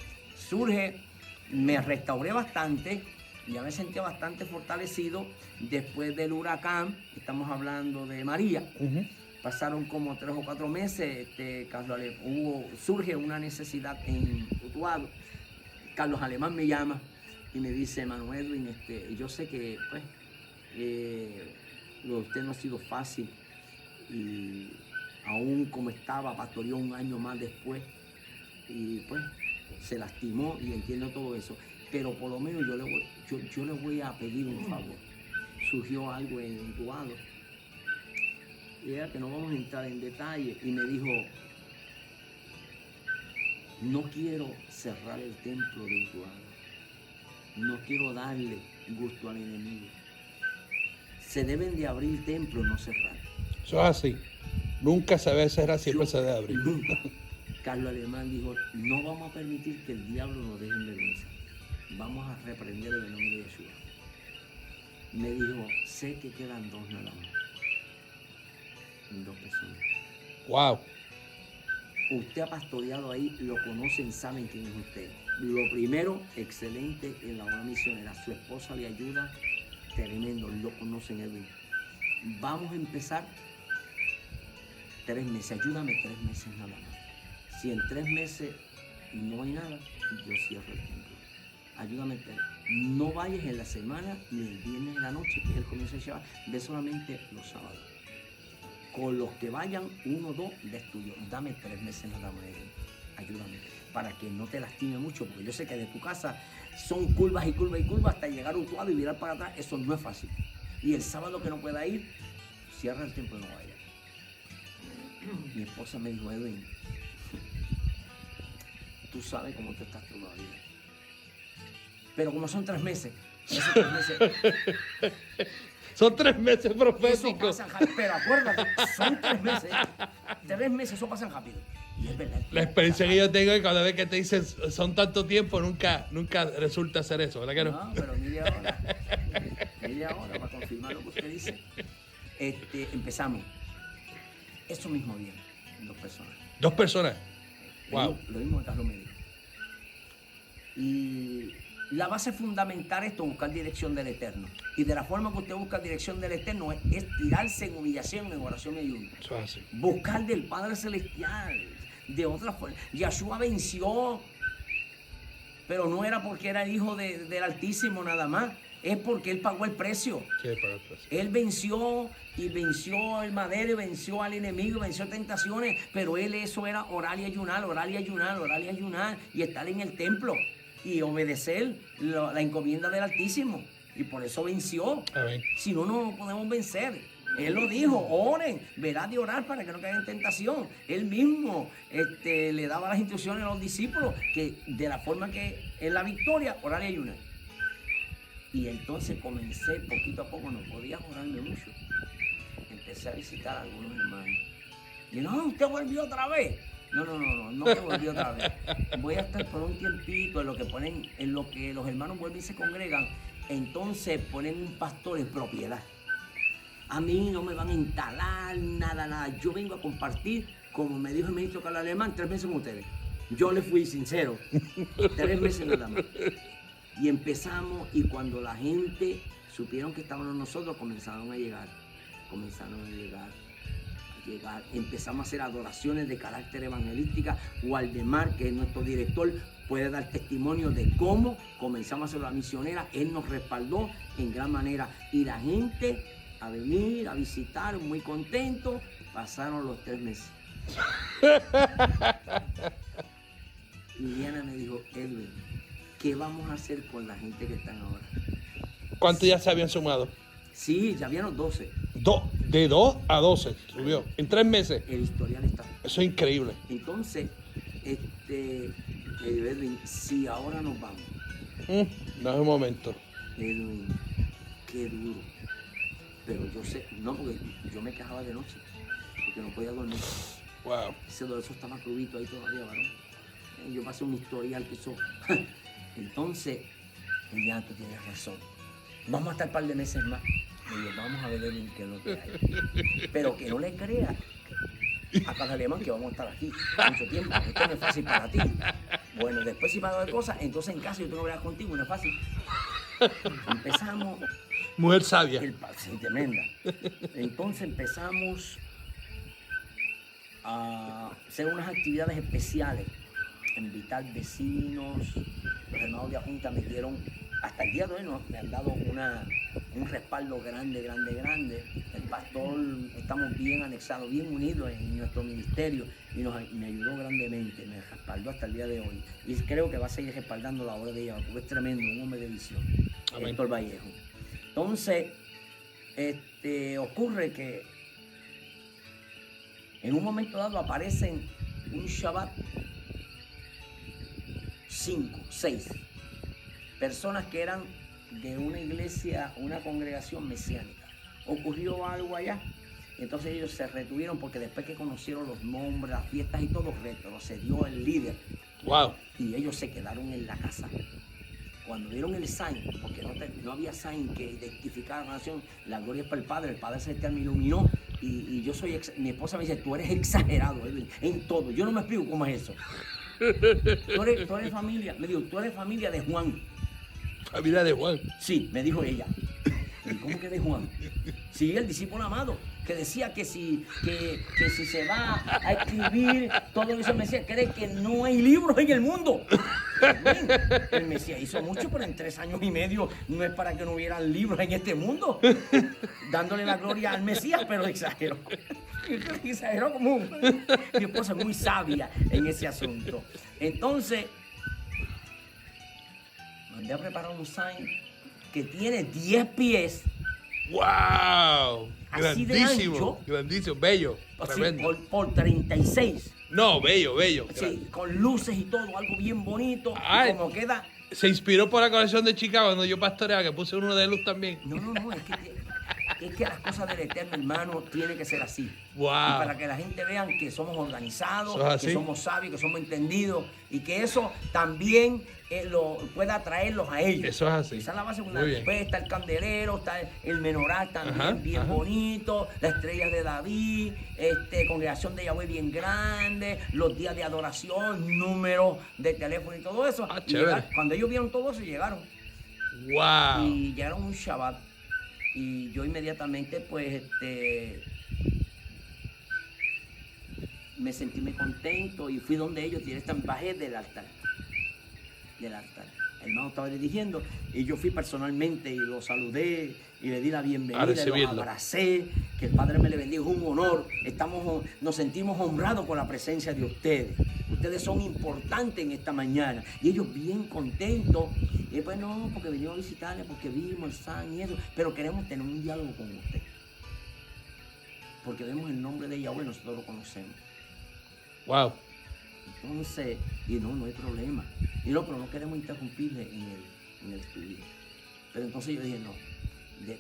Me restauré bastante, ya me sentía bastante fortalecido después del huracán, estamos hablando de María. Pasaron como 3 o 4 meses, surge una necesidad en Utuado. Carlos Alemán me llama y me dice, hermano Edwin, yo sé que pues, lo de usted no ha sido fácil y aún como estaba, pastoreó un año más después y pues se lastimó y entiendo todo eso. Pero por lo menos yo le voy a pedir un favor. Surgió algo en Utuado. Y era que no vamos a entrar en detalle y me dijo, no quiero cerrar el templo de Utuado, no quiero darle gusto al enemigo. Se deben de abrir templos, no cerrar. Eso es así. Nunca se debe cerrar, siempre se debe abrir. Nunca. Carlos Alemán dijo, no vamos a permitir que el diablo nos deje en vergüenza. Vamos a reprender en el nombre de Jesús. Me dijo, sé que quedan 2 nada más. 2 personas. Wow. Usted ha pastoreado ahí, lo conocen, saben quién es usted. Lo primero, excelente en la obra misionera. Su esposa le ayuda, tremendo, lo conocen, Edwin. Vamos a empezar 3 meses, ayúdame 3 meses nada más. Si en 3 meses no hay nada, yo cierro el templo. Ayúdame 3. No vayas en la semana ni el viernes en la noche, que es el comienzo de Shabbat, ve solamente los sábados. Con los que vayan 1 o 2 de estudio, dame 3 meses nada más, ayúdame, para que no te lastime mucho, porque yo sé que de tu casa son curvas y curvas y curvas hasta llegar a Utuado y virar para atrás, eso no es fácil. Y el sábado que no pueda ir, cierra el tiempo y no vaya. Mi esposa me dijo, Edwin, tú sabes cómo tú estás todavía. Pero como son 3 meses, esos 3 meses... Son 3 meses proféticos. Eso pasan, pero acuérdate, son 3 meses. 3 meses, eso pasan rápido. Y es verdad. La experiencia que yo tengo es que cada vez que te dicen son tanto tiempo, nunca resulta ser eso, ¿verdad que no? No, pero mire ahora, para confirmar lo que usted dice. Empezamos. Eso mismo bien, 2 personas. 2 personas. Wow. Lo mismo que Carlos me dijo. Y la base fundamental es buscar dirección del Eterno. Y de la forma que usted busca dirección del Eterno es tirarse en humillación, en oración y ayuno. Eso es así. Buscar del Padre Celestial. De otra forma. Yahshua venció. Pero no era porque era el hijo del Altísimo nada más. Es porque él pagó el precio. Sí, para el precio. Él venció y venció el madero, y venció al enemigo, venció tentaciones. Pero eso era orar y ayunar, orar y ayunar, orar y ayunar. Y estar en el templo. Y obedecer la encomienda del Altísimo. Y por eso venció. Amén. Si no, no podemos vencer. Él lo dijo, oren, verá de orar para que no caigan en tentación. Él mismo le daba las instrucciones a los discípulos que de la forma que es la victoria, orar y ayunar. Y entonces comencé poquito a poco, no podía orarme mucho. Empecé a visitar a algunos hermanos. Y no, usted volvió otra vez. No que volví otra vez. Voy a estar por un tiempito en lo que los hermanos vuelven y se congregan. Entonces ponen un pastor en propiedad. A mí no me van a instalar nada. Yo vengo a compartir, como me dijo el ministro Carlos Alemán, 3 meses con ustedes. Yo le fui sincero. 3 meses nada más. Y empezamos, y cuando la gente supieron que estábamos nosotros, comenzaron a llegar. Empezamos a hacer adoraciones de carácter evangelística. Waldemar, que es nuestro director, puede dar testimonio de cómo comenzamos a hacer la misionera. Él nos respaldó en gran manera. Y la gente a venir, a visitar, muy contento. Pasaron los 3 meses. Y Diana me dijo, Edwin, ¿qué vamos a hacer con la gente que están ahora? ¿Cuántos ya se habían sumado? Sí, ya habían los 12. De 2 a 12 subió. En 3 meses. El historial está. Eso es increíble. Entonces, le digo, Edwin, si ahora nos vamos, No es el momento. Edwin, qué duro. Pero yo sé, no, porque yo me quejaba de noche, porque no podía dormir. Wow. Ese dolor estaba crudito ahí todavía, varón. Yo pasé un historial que hizo. Entonces, ya tú tienes razón. Vamos a estar un par de meses más. Y yo, vamos a ver Edwin, qué es lo que hay. Pero que no le crea a cada alemán que vamos a estar aquí mucho tiempo. Esto no es fácil para ti. Bueno, después si van a haber cosas, entonces en casa yo tengo que hablar contigo, no es fácil. Empezamos. Mujer sabia. Sí, tremenda. Entonces empezamos a hacer unas actividades especiales, invitar vecinos, los hermanos de la Junta me dieron, hasta el día de hoy me han dado un respaldo grande. El pastor, estamos bien anexados, bien unidos en nuestro ministerio y me ayudó grandemente, me respaldó hasta el día de hoy. Y creo que va a seguir respaldando la obra de ella, porque es tremendo, un hombre de visión, Amén. Héctor Vallejo. Entonces, ocurre que en un momento dado aparecen un Shabbat 5, 6 personas que eran de una iglesia, una congregación mesiánica. Ocurrió algo allá, entonces ellos se retuvieron porque después que conocieron los nombres, las fiestas y todo, retrocedió el líder. Wow. Y ellos se quedaron en la casa. Cuando dieron el sign, porque no había sign que identificara la nación, la gloria es para el Padre Celestial me iluminó y yo soy, mi esposa me dice, tú eres exagerado, Edwin, en todo. Yo no me explico cómo es eso. Tú eres familia, me dijo, tú eres familia de Juan. Familia de Juan. Sí, me dijo ella. ¿Y cómo que de Juan? Sí, el discípulo amado, que decía que si se va a escribir todo eso, me decía, cree que no hay libros en el mundo. El Mesías hizo mucho, pero en 3 años y medio no es para que no hubieran libros en este mundo. Dándole la gloria al Mesías, pero exageró. Exageró como mi esposa es muy sabia en ese asunto. Entonces, mandé a preparar un sign que tiene 10 pies. ¡Wow! Así de Grandísimo, ancho. grandísimo, bello, Así, tremendo. por 36. No, bello. Sí, con luces y todo, algo bien bonito. Ay. Y como queda. Se inspiró por la colección de Chicago cuando yo pastoreaba, que puse uno de luz también. No, es que las cosas del Eterno, hermano, tiene que ser así. Wow. Y para que la gente vean que somos organizados, ¿Eso es así? que somos sabios, que somos entendidos y que eso también lo pueda atraerlos a ellos. Eso es así. Esa es la base Muy fundamental. bien. Pues está el candelero, está el menorá también Ajá, bien ajá. bonito, la estrella de David, congregación de Yahweh bien grande, los días de adoración, números de teléfono y todo eso. Ah, Y chévere. cuando ellos vieron todo eso, llegaron. ¡Wow! Y llegaron un Shabbat. Y yo inmediatamente, pues, me sentí muy contento y fui donde ellos directamente, bajé del altar. El hermano estaba dirigiendo y yo fui personalmente y lo saludé y le di la A bienvenida, los recibirlo. abracé, que el Padre me le bendiga, es un honor. Nos sentimos honrados con la presencia de ustedes. Ustedes son importantes en esta mañana. Y ellos bien contentos. Y después no, porque venimos a visitarles, porque vimos el San y eso, pero queremos tener un diálogo con usted. Porque vemos el nombre de Yahweh, nosotros lo conocemos. ¡Wow! Entonces, y no hay problema. Y no, pero no queremos interrumpirle en el estudio. Pero entonces yo dije, no,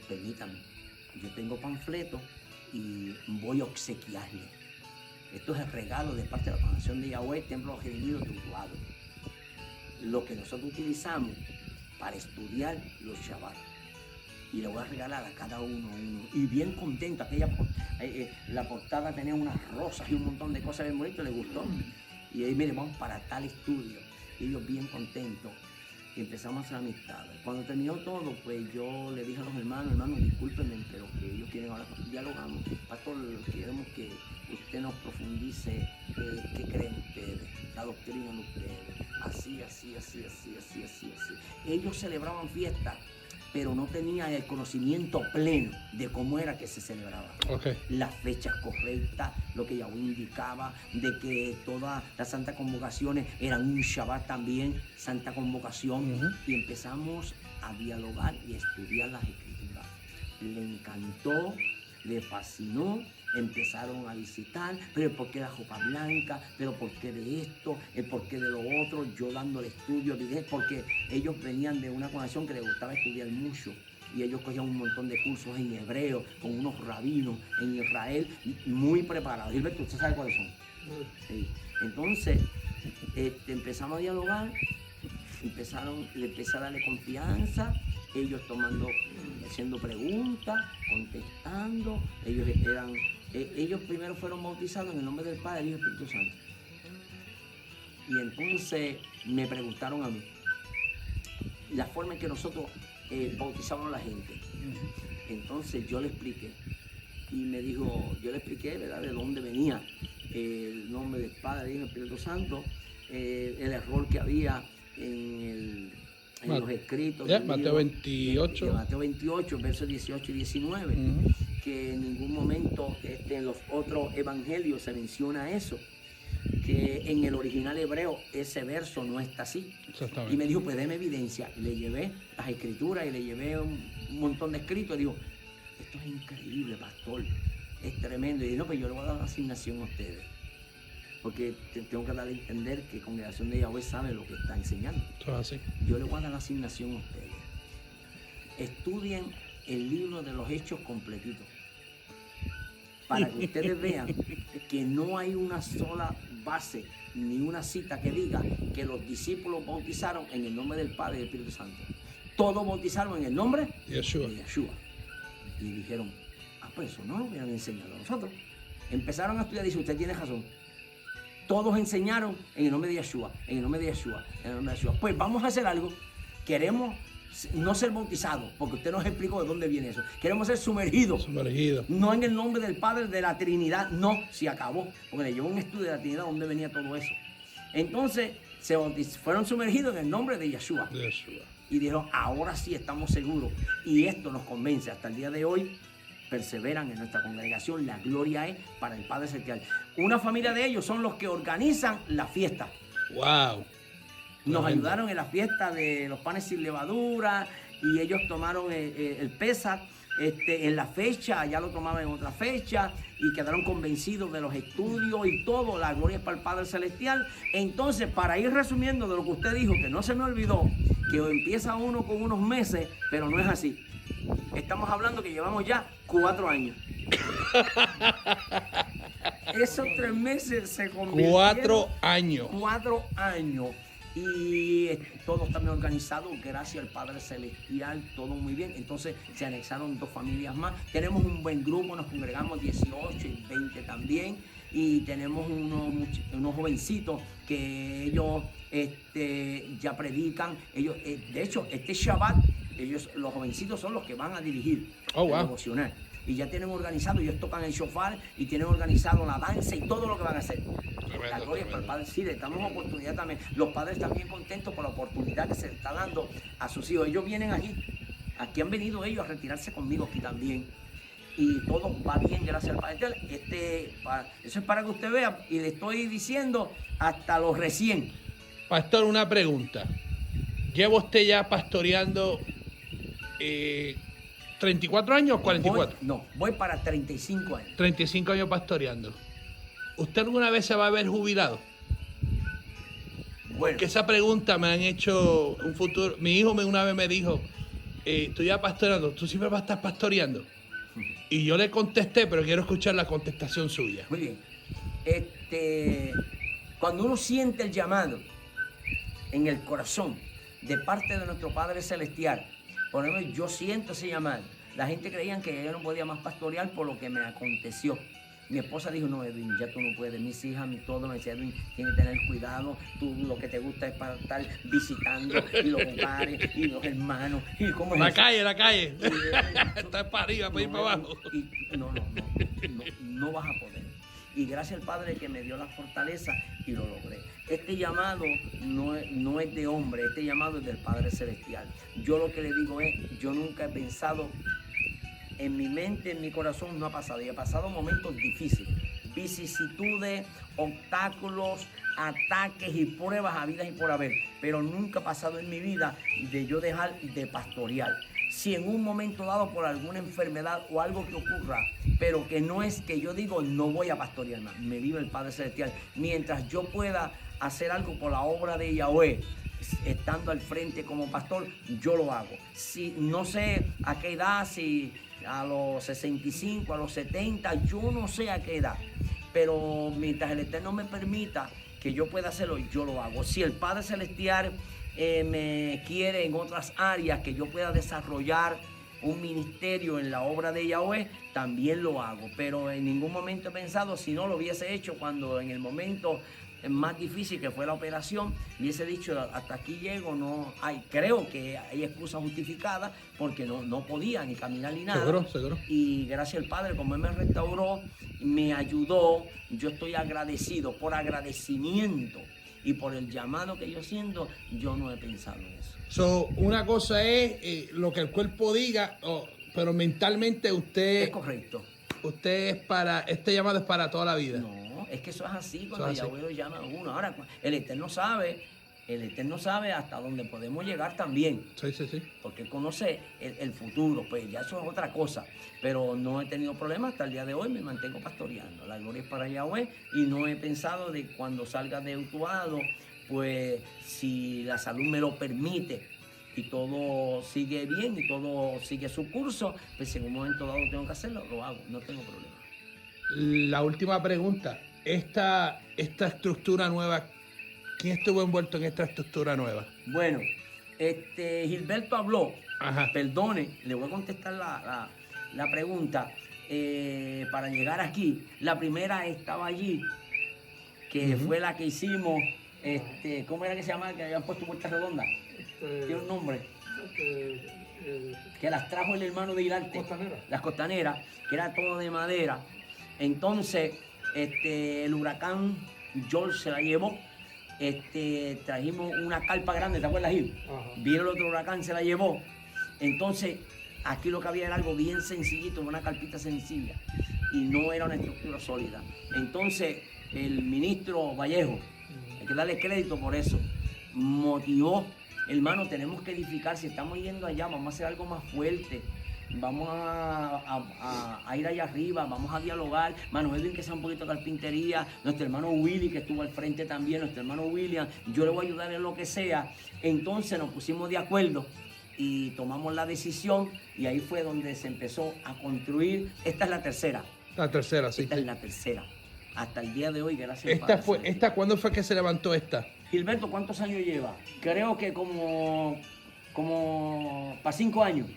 permítame, yo tengo panfletos y voy a obsequiarle. Esto es el regalo de parte de la congregación de Yahweh, Templo de los Redimidos de Utuado. Lo que nosotros utilizamos para estudiar los Shabbat. Y le voy a regalar a cada uno. Y bien contento, la portada tenía unas rosas y un montón de cosas bien bonitas, le gustó. Y ahí, mire, vamos para tal estudio. Y ellos bien contentos. Y empezamos a hacer amistades. Cuando terminó todo, pues yo le dije a los hermanos, discúlpenme, pero que ellos quieren ahora dialogamos. Pastor, queremos que usted nos profundice qué creen ustedes, la doctrina de ustedes. Así. Ellos celebraban fiestas, pero no tenían el conocimiento pleno de cómo era que se celebraba. Okay. Las fechas correctas, lo que Yahweh indicaba, de que todas las santas convocaciones eran un Shabbat también, santa convocación, y empezamos a dialogar y a estudiar las escrituras. le encantó, le fascinó. Empezaron a visitar, pero el porqué de la ropa blanca, pero el porqué de esto, el porqué de lo otro, yo dando el estudio, porque ellos venían de una congregación que les gustaba estudiar mucho. Y ellos cogían un montón de cursos en hebreo, con unos rabinos en Israel, muy preparados. Gilberto, ¿usted sabe cuáles son? Sí. Entonces, empezamos a dialogar, le empecé a darle confianza, ellos haciendo preguntas, contestando. Ellos primero fueron bautizados en el nombre del Padre, Hijo y Espíritu Santo. Y entonces me preguntaron a mí la forma en que nosotros bautizamos a la gente. Entonces yo le expliqué y me dijo, yo le expliqué, ¿verdad?, de dónde venía el nombre del Padre, Hijo y Espíritu Santo, el error que había en los escritos. Mateo 28. De Mateo 28, versos 18 y 19, que en ningún momento en los otros evangelios se menciona eso, que en el original hebreo ese verso no está así. Y me dijo, pues déme evidencia. Y le llevé las escrituras y le llevé un montón de escritos. Y digo, esto es increíble, pastor, es tremendo. Y dije, no, pues yo le voy a dar una asignación a ustedes, porque tengo que darle a entender que Congregación de Yahweh sabe lo que está enseñando. Así. Yo le voy a dar la asignación a ustedes. Estudien el libro de los Hechos completito, para que ustedes vean que no hay una sola base ni una cita que diga que los discípulos bautizaron en el nombre del Padre y del Espíritu Santo. Todos bautizaron en el nombre de Yeshua. Y dijeron, pues eso no lo hubieran enseñado a nosotros. Empezaron a estudiar y dice, usted tiene razón. Todos enseñaron en el nombre de Yeshua, en el nombre de Yeshua, en el nombre de Yeshua. Pues vamos a hacer algo. Queremos no ser bautizados, porque usted nos explicó de dónde viene eso. Queremos ser sumergidos. No en el nombre del Padre, de la Trinidad. No, se acabó. Porque le llevó un estudio de la Trinidad donde venía todo eso. Entonces, fueron sumergidos en el nombre de Yeshua. Y dijeron, ahora sí estamos seguros. Y esto nos convence. Hasta el día de hoy, perseveran en nuestra congregación. La gloria es para el Padre Celestial. Una familia de ellos son los que organizan la fiesta. ¡Wow! Nos ayudaron en la fiesta de los panes sin levadura, y ellos tomaron el Pesach en la fecha, ya lo tomaban en otra fecha, y quedaron convencidos de los estudios y todo. La gloria es para el Padre Celestial. Entonces, para ir resumiendo de lo que usted dijo, que no se me olvidó, que empieza uno con unos meses, pero no es así. Estamos hablando que llevamos ya 4 años. Esos 3 meses se convirtieron 4 años. 4 años. Y todo está bien organizado, gracias al Padre Celestial, todo muy bien. Entonces se anexaron 2 familias más. Tenemos un buen grupo, nos congregamos 18 y 20 también. Y tenemos unos jovencitos que ellos ya predican. Ellos, de hecho, este Shabbat, los jovencitos son los que van a dirigir el devocional. Y ya tienen organizado, ellos tocan el shofar y tienen organizado la danza y todo lo que van a hacer. La gloria es para el Padre. Sí, le damos oportunidad también. Los padres están bien contentos por la oportunidad que se está dando a sus hijos. Ellos vienen aquí han venido ellos a retirarse conmigo aquí también. Y todo va bien, gracias al Padre. Eso es para que usted vea, y le estoy diciendo hasta los recién. Pastor, una pregunta. ¿Lleva usted ya pastoreando 34 años o 44? Voy para 35 años. 35 años pastoreando. ¿Usted alguna vez se va a ver jubilado? Bueno. Que esa pregunta me han hecho un futuro. Mi hijo una vez me dijo, tú ya pastoreando, tú siempre vas a estar pastoreando. Y yo le contesté, pero quiero escuchar la contestación suya. Muy bien. Cuando uno siente el llamado en el corazón de parte de nuestro Padre Celestial, por ejemplo, yo siento ese llamado. La gente creía que yo no podía más pastorear por lo que me aconteció. Mi esposa dijo, no, Edwin, ya tú no puedes. Mis hijas, todo me decía, Edwin, tienes que tener cuidado. Tú lo que te gusta es para estar visitando y los hogares y los hermanos. ¿Y cómo es la eso? calle. Está para arriba, para ir para abajo. No vas a poder. Y gracias al Padre que me dio la fortaleza y lo logré. Este llamado no es de hombre, este llamado es del Padre Celestial. Yo lo que le digo es, yo nunca he pensado, en mi mente, en mi corazón no ha pasado. Y he pasado momentos difíciles, vicisitudes, obstáculos, ataques y pruebas habidas y por haber. Pero nunca ha pasado en mi vida de yo dejar de pastorear. si en un momento dado por alguna enfermedad o algo que ocurra, pero que no es que yo digo no voy a pastorear más, me vive el Padre Celestial. Mientras yo pueda hacer algo por la obra de Yahweh, estando al frente como pastor, yo lo hago. Si no sé a qué edad, si a los 65, a los 70, yo no sé a qué edad, pero mientras el Eterno me permita que yo pueda hacerlo, yo lo hago. Si el Padre Celestial me quiere en otras áreas que yo pueda desarrollar un ministerio en la obra de Yahweh, también lo hago, pero en ningún momento he pensado, si no lo hubiese hecho cuando en el momento más difícil que fue la operación, hubiese dicho hasta aquí llego, no hay, creo que hay excusas justificadas porque no podía ni caminar ni nada. Seguro. Y gracias al Padre, como Él me restauró, me ayudó, yo estoy agradecido, por agradecimiento y por el llamado que yo siento, yo no he pensado en eso. So, una cosa es lo que el cuerpo diga, pero mentalmente Es usted correcto. es para, este llamado es para toda la vida. No, es que eso es así cuando Eso es así. Yahweh lo llama a uno. Ahora, el Eterno sabe hasta dónde podemos llegar también. Sí. Porque Él conoce el futuro, pues ya eso es otra cosa. Pero no he tenido problemas hasta el día de hoy, me mantengo pastoreando. La gloria es para Yahweh y no he pensado de cuando salga de Utuado, pues si la salud me lo permite y todo sigue bien y todo sigue su curso, pues si en un momento dado tengo que hacerlo, lo hago, no tengo problema. La última pregunta, esta estructura nueva, ¿quién estuvo envuelto en esta estructura nueva? Bueno, Gilberto habló, Ajá. perdone, le voy a contestar la pregunta. Para llegar aquí, la primera estaba allí, que fue la que hicimos, ¿cómo era que se llamaba? Que habían puesto Puerta Redonda. Tiene un nombre. Que las trajo el hermano de Hilarte. Las costaneras, que era todo de madera. Entonces, el huracán George se la llevó. Trajimos una carpa grande, ¿te acuerdas, Gil? Vino el otro huracán, se la llevó. Entonces, aquí lo que había era algo bien sencillito, una carpita sencilla. Y no era una estructura sólida. Entonces, el ministro Vallejo, hay que darle crédito por eso, motivó, hermano, tenemos que edificar, si estamos yendo allá, vamos a hacer algo más fuerte. Vamos a ir allá arriba, vamos a dialogar. Mano Edwin, que sea un poquito de carpintería, nuestro hermano Willy, que estuvo al frente también, nuestro hermano William, yo le voy a ayudar en lo que sea. Entonces nos pusimos de acuerdo y tomamos la decisión y ahí fue donde se empezó a construir. Esta es la tercera. La tercera, sí. Esta es la tercera. Hasta el día de hoy, gracias a Dios. ¿Cuándo fue que se levantó esta? Gilberto, ¿cuántos años lleva? Creo que como para 5 años,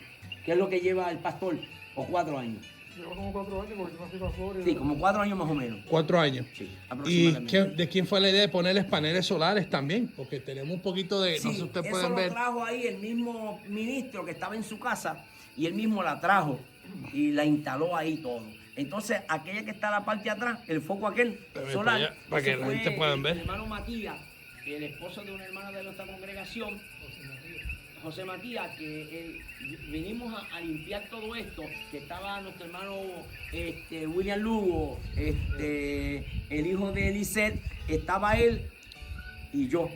que es lo que lleva el pastor, o 4 años. Llevo como 4 años porque yo nací para Florida. Sí, como 4 años más o menos. 4 años. Sí, ¿Y aproximadamente. de quién fue la idea de ponerles paneles solares también? Porque tenemos un poquito de, Sí, no sé si ustedes eso pueden lo ver. trajo ahí el mismo ministro que estaba en su casa y él mismo la trajo y la instaló ahí todo. Entonces, aquella que está a la parte de atrás, el foco aquel Para solar, allá, para que ese la fue gente pueda ver. el hermano Matías, el esposo de una hermana de nuestra congregación, José Matías, que vinimos a limpiar todo esto, que estaba nuestro hermano William Lugo, el hijo de Eliseth, estaba él y yo.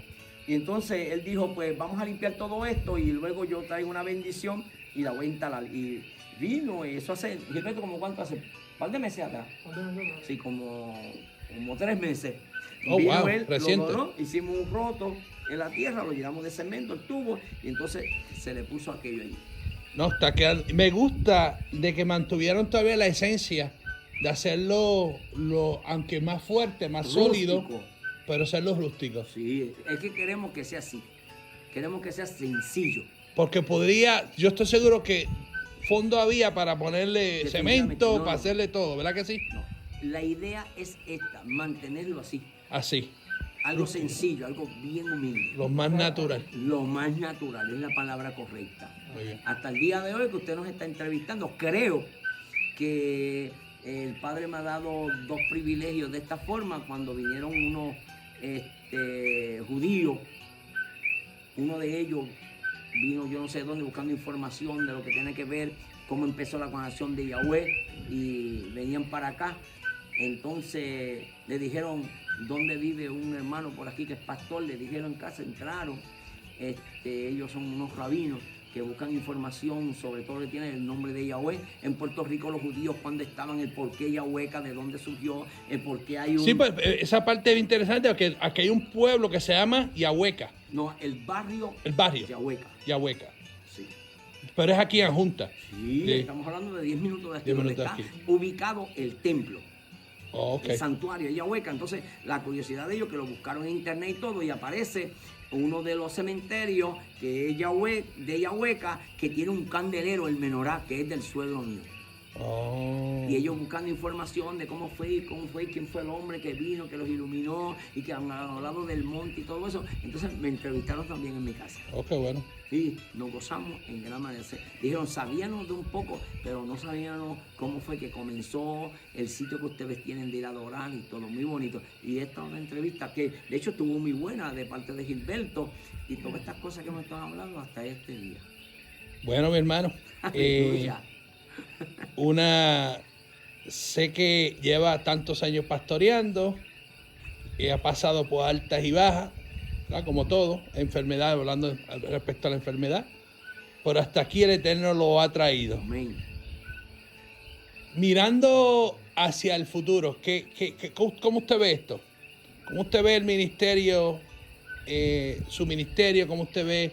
Y entonces él dijo, pues vamos a limpiar todo esto y luego yo traigo una bendición y la voy a instalar. Y vino, y eso hace, Gilberto, ¿como cuánto hace? Un par de meses atrás. Sí, como 3 meses. Oh, Vino wow, él, reciente. lo donó, hicimos un roto en la tierra, lo llenamos de cemento, el tubo, y entonces se le puso aquello ahí. No, está quedando. Me gusta de que mantuvieron todavía la esencia de hacerlo, aunque más fuerte, más sólido, Rústico. pero hacerlo rústico. Sí, es que queremos que sea así. Queremos que sea sencillo. Porque yo estoy seguro que fondo había para ponerle Definitivamente, cemento, no, para no. hacerle todo, ¿verdad que sí? No, la idea es esta, mantenerlo así. Así, Algo sencillo, algo bien humilde. lo más natural. Lo más natural, es la palabra correcta. Muy bien. Hasta el día de hoy que usted nos está entrevistando, creo que el Padre me ha dado 2 privilegios de esta forma cuando vinieron unos judíos. Uno de ellos vino yo no sé dónde buscando información de lo que tiene que ver cómo empezó la congregación de Yahweh y venían para acá. Entonces le dijeron dónde vive un hermano por aquí que es pastor, le dijeron en casa, entraron, ellos son unos rabinos, que buscan información, sobre todo que tienen el nombre de Yahweh. En Puerto Rico los judíos cuando estaban, el por qué Yahueca, de dónde surgió, el por qué hay un... Sí, pues esa parte es interesante porque aquí hay un pueblo que se llama Yahueca. No, el barrio... El barrio. Yahueca. Yahueca. Sí. Pero es aquí en Junta. Sí, Sí. estamos hablando de 10 minutos de aquí, 10 donde minutos está aquí. ubicado el templo. Oh, ok. El santuario de Yahueca. Entonces, la curiosidad de ellos, que lo buscaron en internet y todo, y aparece uno de los cementerios que es de Yahueca, que tiene un candelero, el menorá, que es del suegro mío. Oh. Y ellos buscando información de cómo fue, quién fue el hombre que vino, que los iluminó, y que han hablado del monte y todo eso. Entonces me entrevistaron también en mi casa. Ok, bueno. Y nos gozamos en gran manera. Dijeron, sabíamos de un poco, pero no sabíamos cómo fue que comenzó, el sitio que ustedes tienen de ir a adorar y todo, muy bonito. Y esta es una entrevista que de hecho estuvo muy buena de parte de Gilberto y todas estas cosas que me están hablando hasta este día. Bueno, mi hermano. Aleluya. Sé que lleva tantos años pastoreando y ha pasado por altas y bajas, ¿verdad? Como todo, enfermedad, hablando respecto a la enfermedad, pero hasta aquí el Eterno lo ha traído. Amén. Mirando hacia el futuro, ¿cómo usted ve esto? ¿Cómo usted ve el ministerio, su ministerio? ¿Cómo usted ve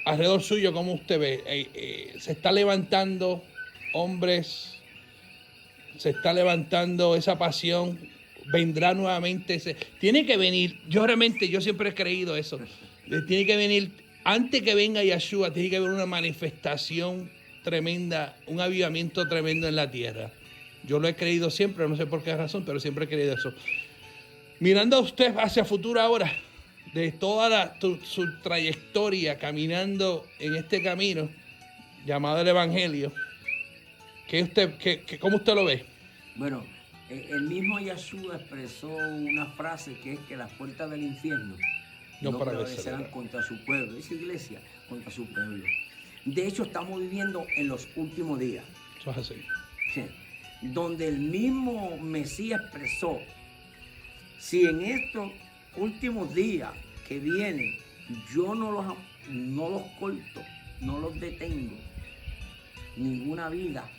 alrededor suyo? ¿Cómo usted ve? ¿Se está levantando hombres? ¿Se está levantando esa pasión? ¿Vendrá nuevamente tiene que venir? Yo siempre he creído eso. Tiene que venir, antes que venga Yeshua, tiene que haber una manifestación tremenda, un avivamiento tremendo en la tierra. Yo lo he creído siempre, no sé por qué razón, pero siempre he creído eso. Mirando a usted hacia futuro ahora, de toda su trayectoria caminando en este camino llamado el Evangelio, ¿cómo usted lo ve? Bueno, el mismo Yeshua expresó una frase que es que las puertas del infierno no prevalecerán contra su pueblo. Esa iglesia contra su pueblo. De hecho, estamos viviendo en los últimos días. Eso es así. Donde el mismo Mesías expresó, si en estos últimos días que vienen yo no los corto, no los detengo, ninguna vida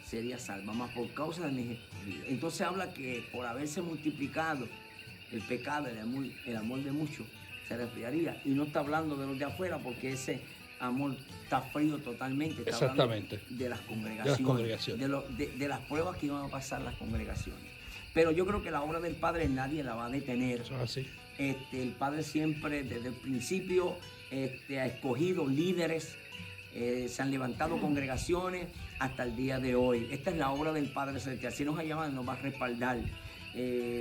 sería salva, más por causa de mis escogidos. Entonces habla que por haberse multiplicado el pecado, el amor de muchos, se resfriaría. Y no está hablando de los de afuera, porque ese amor está frío totalmente. Está exactamente. De las congregaciones. De las pruebas que iban a pasar las congregaciones. Pero yo creo que la obra del Padre nadie la va a detener. Eso es así. El Padre siempre, desde el principio, ha escogido líderes. Se han levantado congregaciones hasta el día de hoy. Esta es la obra del Padre Celestial. Si nos ha llamado, nos va a respaldar.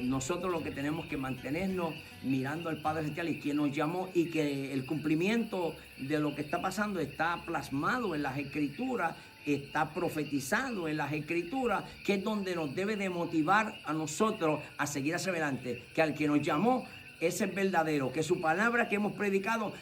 Nosotros lo que tenemos que mantenernos mirando al Padre Celestial y quien nos llamó, y que el cumplimiento de lo que está pasando está plasmado en las Escrituras, está profetizado en las Escrituras, que es donde nos debe de motivar a nosotros a seguir hacia adelante, que al que nos llamó, ese es verdadero, que su palabra que hemos predicado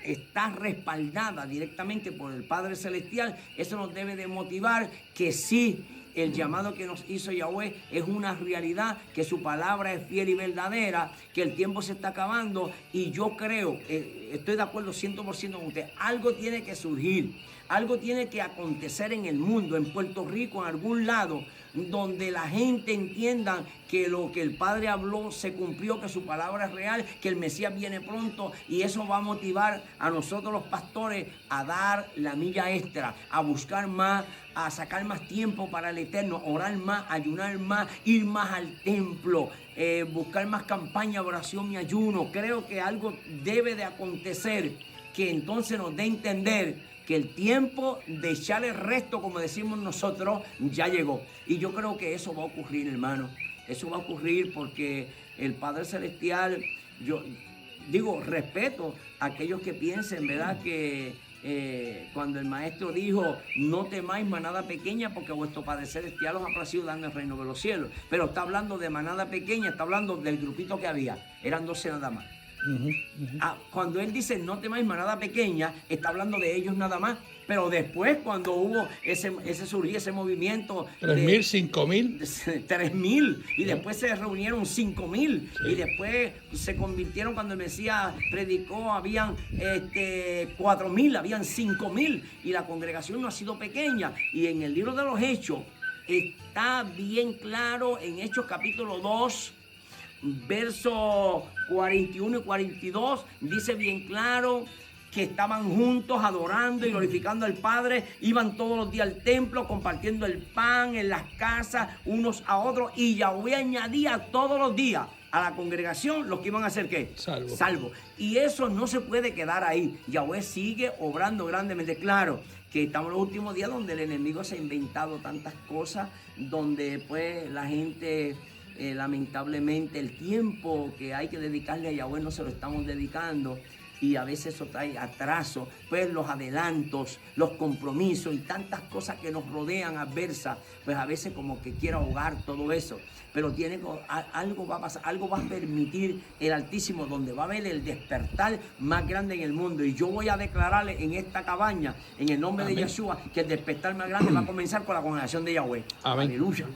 está respaldada directamente por el Padre Celestial. Eso nos debe de motivar que sí, el llamado que nos hizo Yahweh es una realidad, que su palabra es fiel y verdadera, que el tiempo se está acabando, y yo creo, estoy de acuerdo 100% con usted, algo tiene que surgir, algo tiene que acontecer en el mundo, en Puerto Rico, en algún lado, donde la gente entienda que lo que el Padre habló se cumplió, que su palabra es real, que el Mesías viene pronto, y eso va a motivar a nosotros los pastores a dar la milla extra, a buscar más, a sacar más tiempo para el Eterno, orar más, ayunar más, ir más al templo, buscar más campaña de oración y ayuno. Creo que algo debe de acontecer que entonces nos dé a entender que el tiempo de echar el resto, como decimos nosotros, ya llegó. Y yo creo que eso va a ocurrir, hermano. Eso va a ocurrir porque el Padre Celestial, yo digo, respeto a aquellos que piensen, ¿verdad?, que cuando el Maestro dijo, no temáis manada pequeña, porque vuestro Padre Celestial os ha placido darme el reino de los cielos. Pero está hablando de manada pequeña, está hablando del grupito que había. Eran 12 nada más. Cuando él dice no temáis manada pequeña, está hablando de ellos nada más. Pero después, cuando hubo ese movimiento... 3.000, 5.000. 3.000. Y después se reunieron 5.000. Sí. Y después se convirtieron, cuando el Mesías predicó, habían 4.000, habían 5.000. Y la congregación no ha sido pequeña. Y en el libro de los Hechos está bien claro, en Hechos capítulo 2, versos 41 y 42, dice bien claro que estaban juntos adorando y glorificando al Padre, iban todos los días al templo compartiendo el pan en las casas unos a otros, y Yahweh añadía todos los días a la congregación los que iban a ser ¿qué? Salvo. Y eso no se puede quedar ahí. Yahweh sigue obrando grandemente. Claro que estamos en los últimos días donde el enemigo se ha inventado tantas cosas, donde pues la gente... lamentablemente el tiempo que hay que dedicarle a Yahweh no se lo estamos dedicando, y a veces eso trae atraso, pues los adelantos, los compromisos y tantas cosas que nos rodean adversas, pues a veces como que quiere ahogar todo eso. Pero algo va a pasar, algo va a permitir el Altísimo, donde va a haber el despertar más grande en el mundo. Y yo voy a declararle en esta cabaña, en el nombre de Yeshua, que el despertar más grande va a comenzar con la congregación de Yahweh. Amén. Aleluya.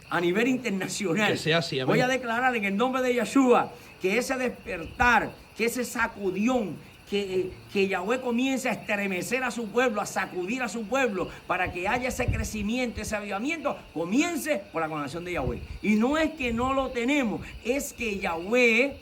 A nivel internacional. Que sea así, amén. Voy a declarar en el nombre de Yeshua que ese despertar, que ese sacudión, que Yahweh comience a estremecer a su pueblo, a sacudir a su pueblo, para que haya ese crecimiento, ese avivamiento, comience por la congregación de Yahweh. Y no es que no lo tenemos, es que Yahweh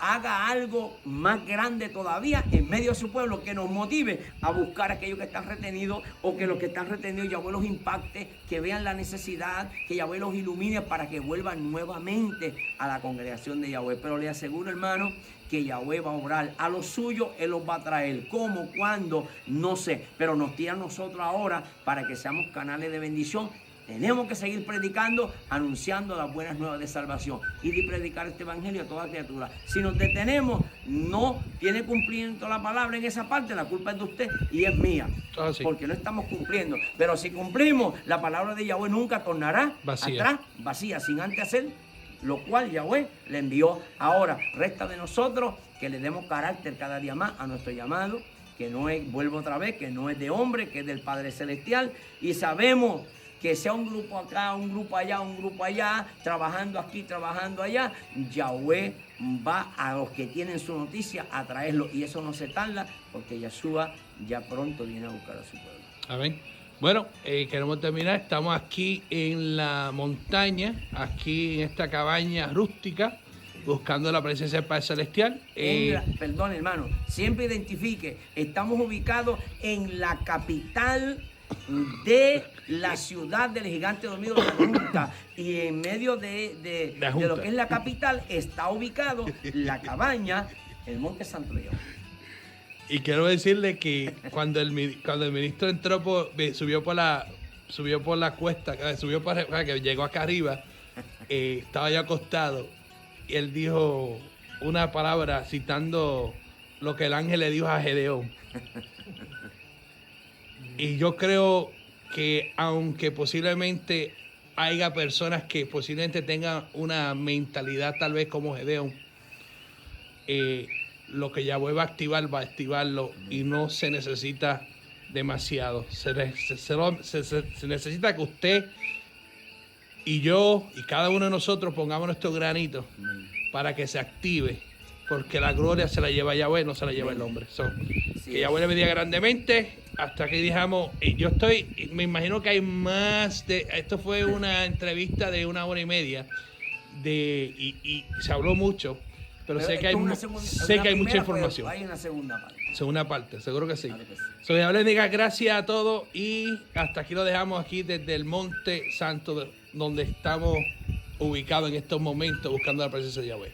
haga algo más grande todavía en medio de su pueblo, que nos motive a buscar a aquellos que están retenidos, o que los que están retenidos Yahweh los impacte, que vean la necesidad, que Yahweh los ilumine para que vuelvan nuevamente a la congregación de Yahweh. Pero le aseguro, hermano, que Yahweh va a obrar a los suyos, Él los va a traer. ¿Cómo? ¿Cuándo? No sé, pero nos tira a nosotros ahora para que seamos canales de bendición. Tenemos que seguir predicando, anunciando las buenas nuevas de salvación y de predicar este evangelio a toda criatura. Si nos detenemos, no tiene cumplimiento la palabra en esa parte, la culpa es de usted y es mía, porque no estamos cumpliendo. Pero si cumplimos, la palabra de Yahweh nunca tornará atrás vacía, sin antes hacer lo cual Yahweh le envió. Ahora resta de nosotros que le demos carácter cada día más a nuestro llamado, que no es, vuelvo otra vez, que no es de hombre, que es del Padre Celestial, y sabemos que sea un grupo acá, un grupo allá, trabajando aquí, trabajando allá, Yahweh va a los que tienen su noticia a traerlo, y eso no se tarda, porque Yeshua ya pronto viene a buscar a su pueblo. Amén. Bueno, queremos terminar. Estamos aquí en la montaña, aquí en esta cabaña rústica, buscando la presencia del Padre Celestial. Perdón, hermano, siempre identifique, estamos ubicados en la capital de la ciudad del gigante dormido, de la Junta, y en medio de lo que es la capital está ubicado la cabaña, el Monte Santo de Dios. Y quiero decirle que cuando el ministro entró, subió por la cuesta, que llegó acá arriba, estaba yo acostado, y él dijo una palabra citando lo que el ángel le dijo a Gedeón. Y yo creo que aunque posiblemente haya personas que posiblemente tengan una mentalidad tal vez como Gedeón, lo que Yahweh va a activarlo, y no se necesita demasiado. Se necesita que usted y yo y cada uno de nosotros pongamos nuestro granito para que se active, porque la gloria se la lleva Yahweh, no se la lleva el hombre. Que Yahweh le bendiga grandemente. Hasta que dijamos, me imagino que hay más de, esto fue una entrevista de 1 hora y media, y se habló mucho, pero sé que hay mucha información. Hay una segunda parte. Segunda parte, seguro que sí. Claro que sí. Yahweh les diga gracias a todos, y hasta aquí lo dejamos, aquí desde el Monte Santo, donde estamos ubicados en estos momentos buscando la presencia de Yahweh.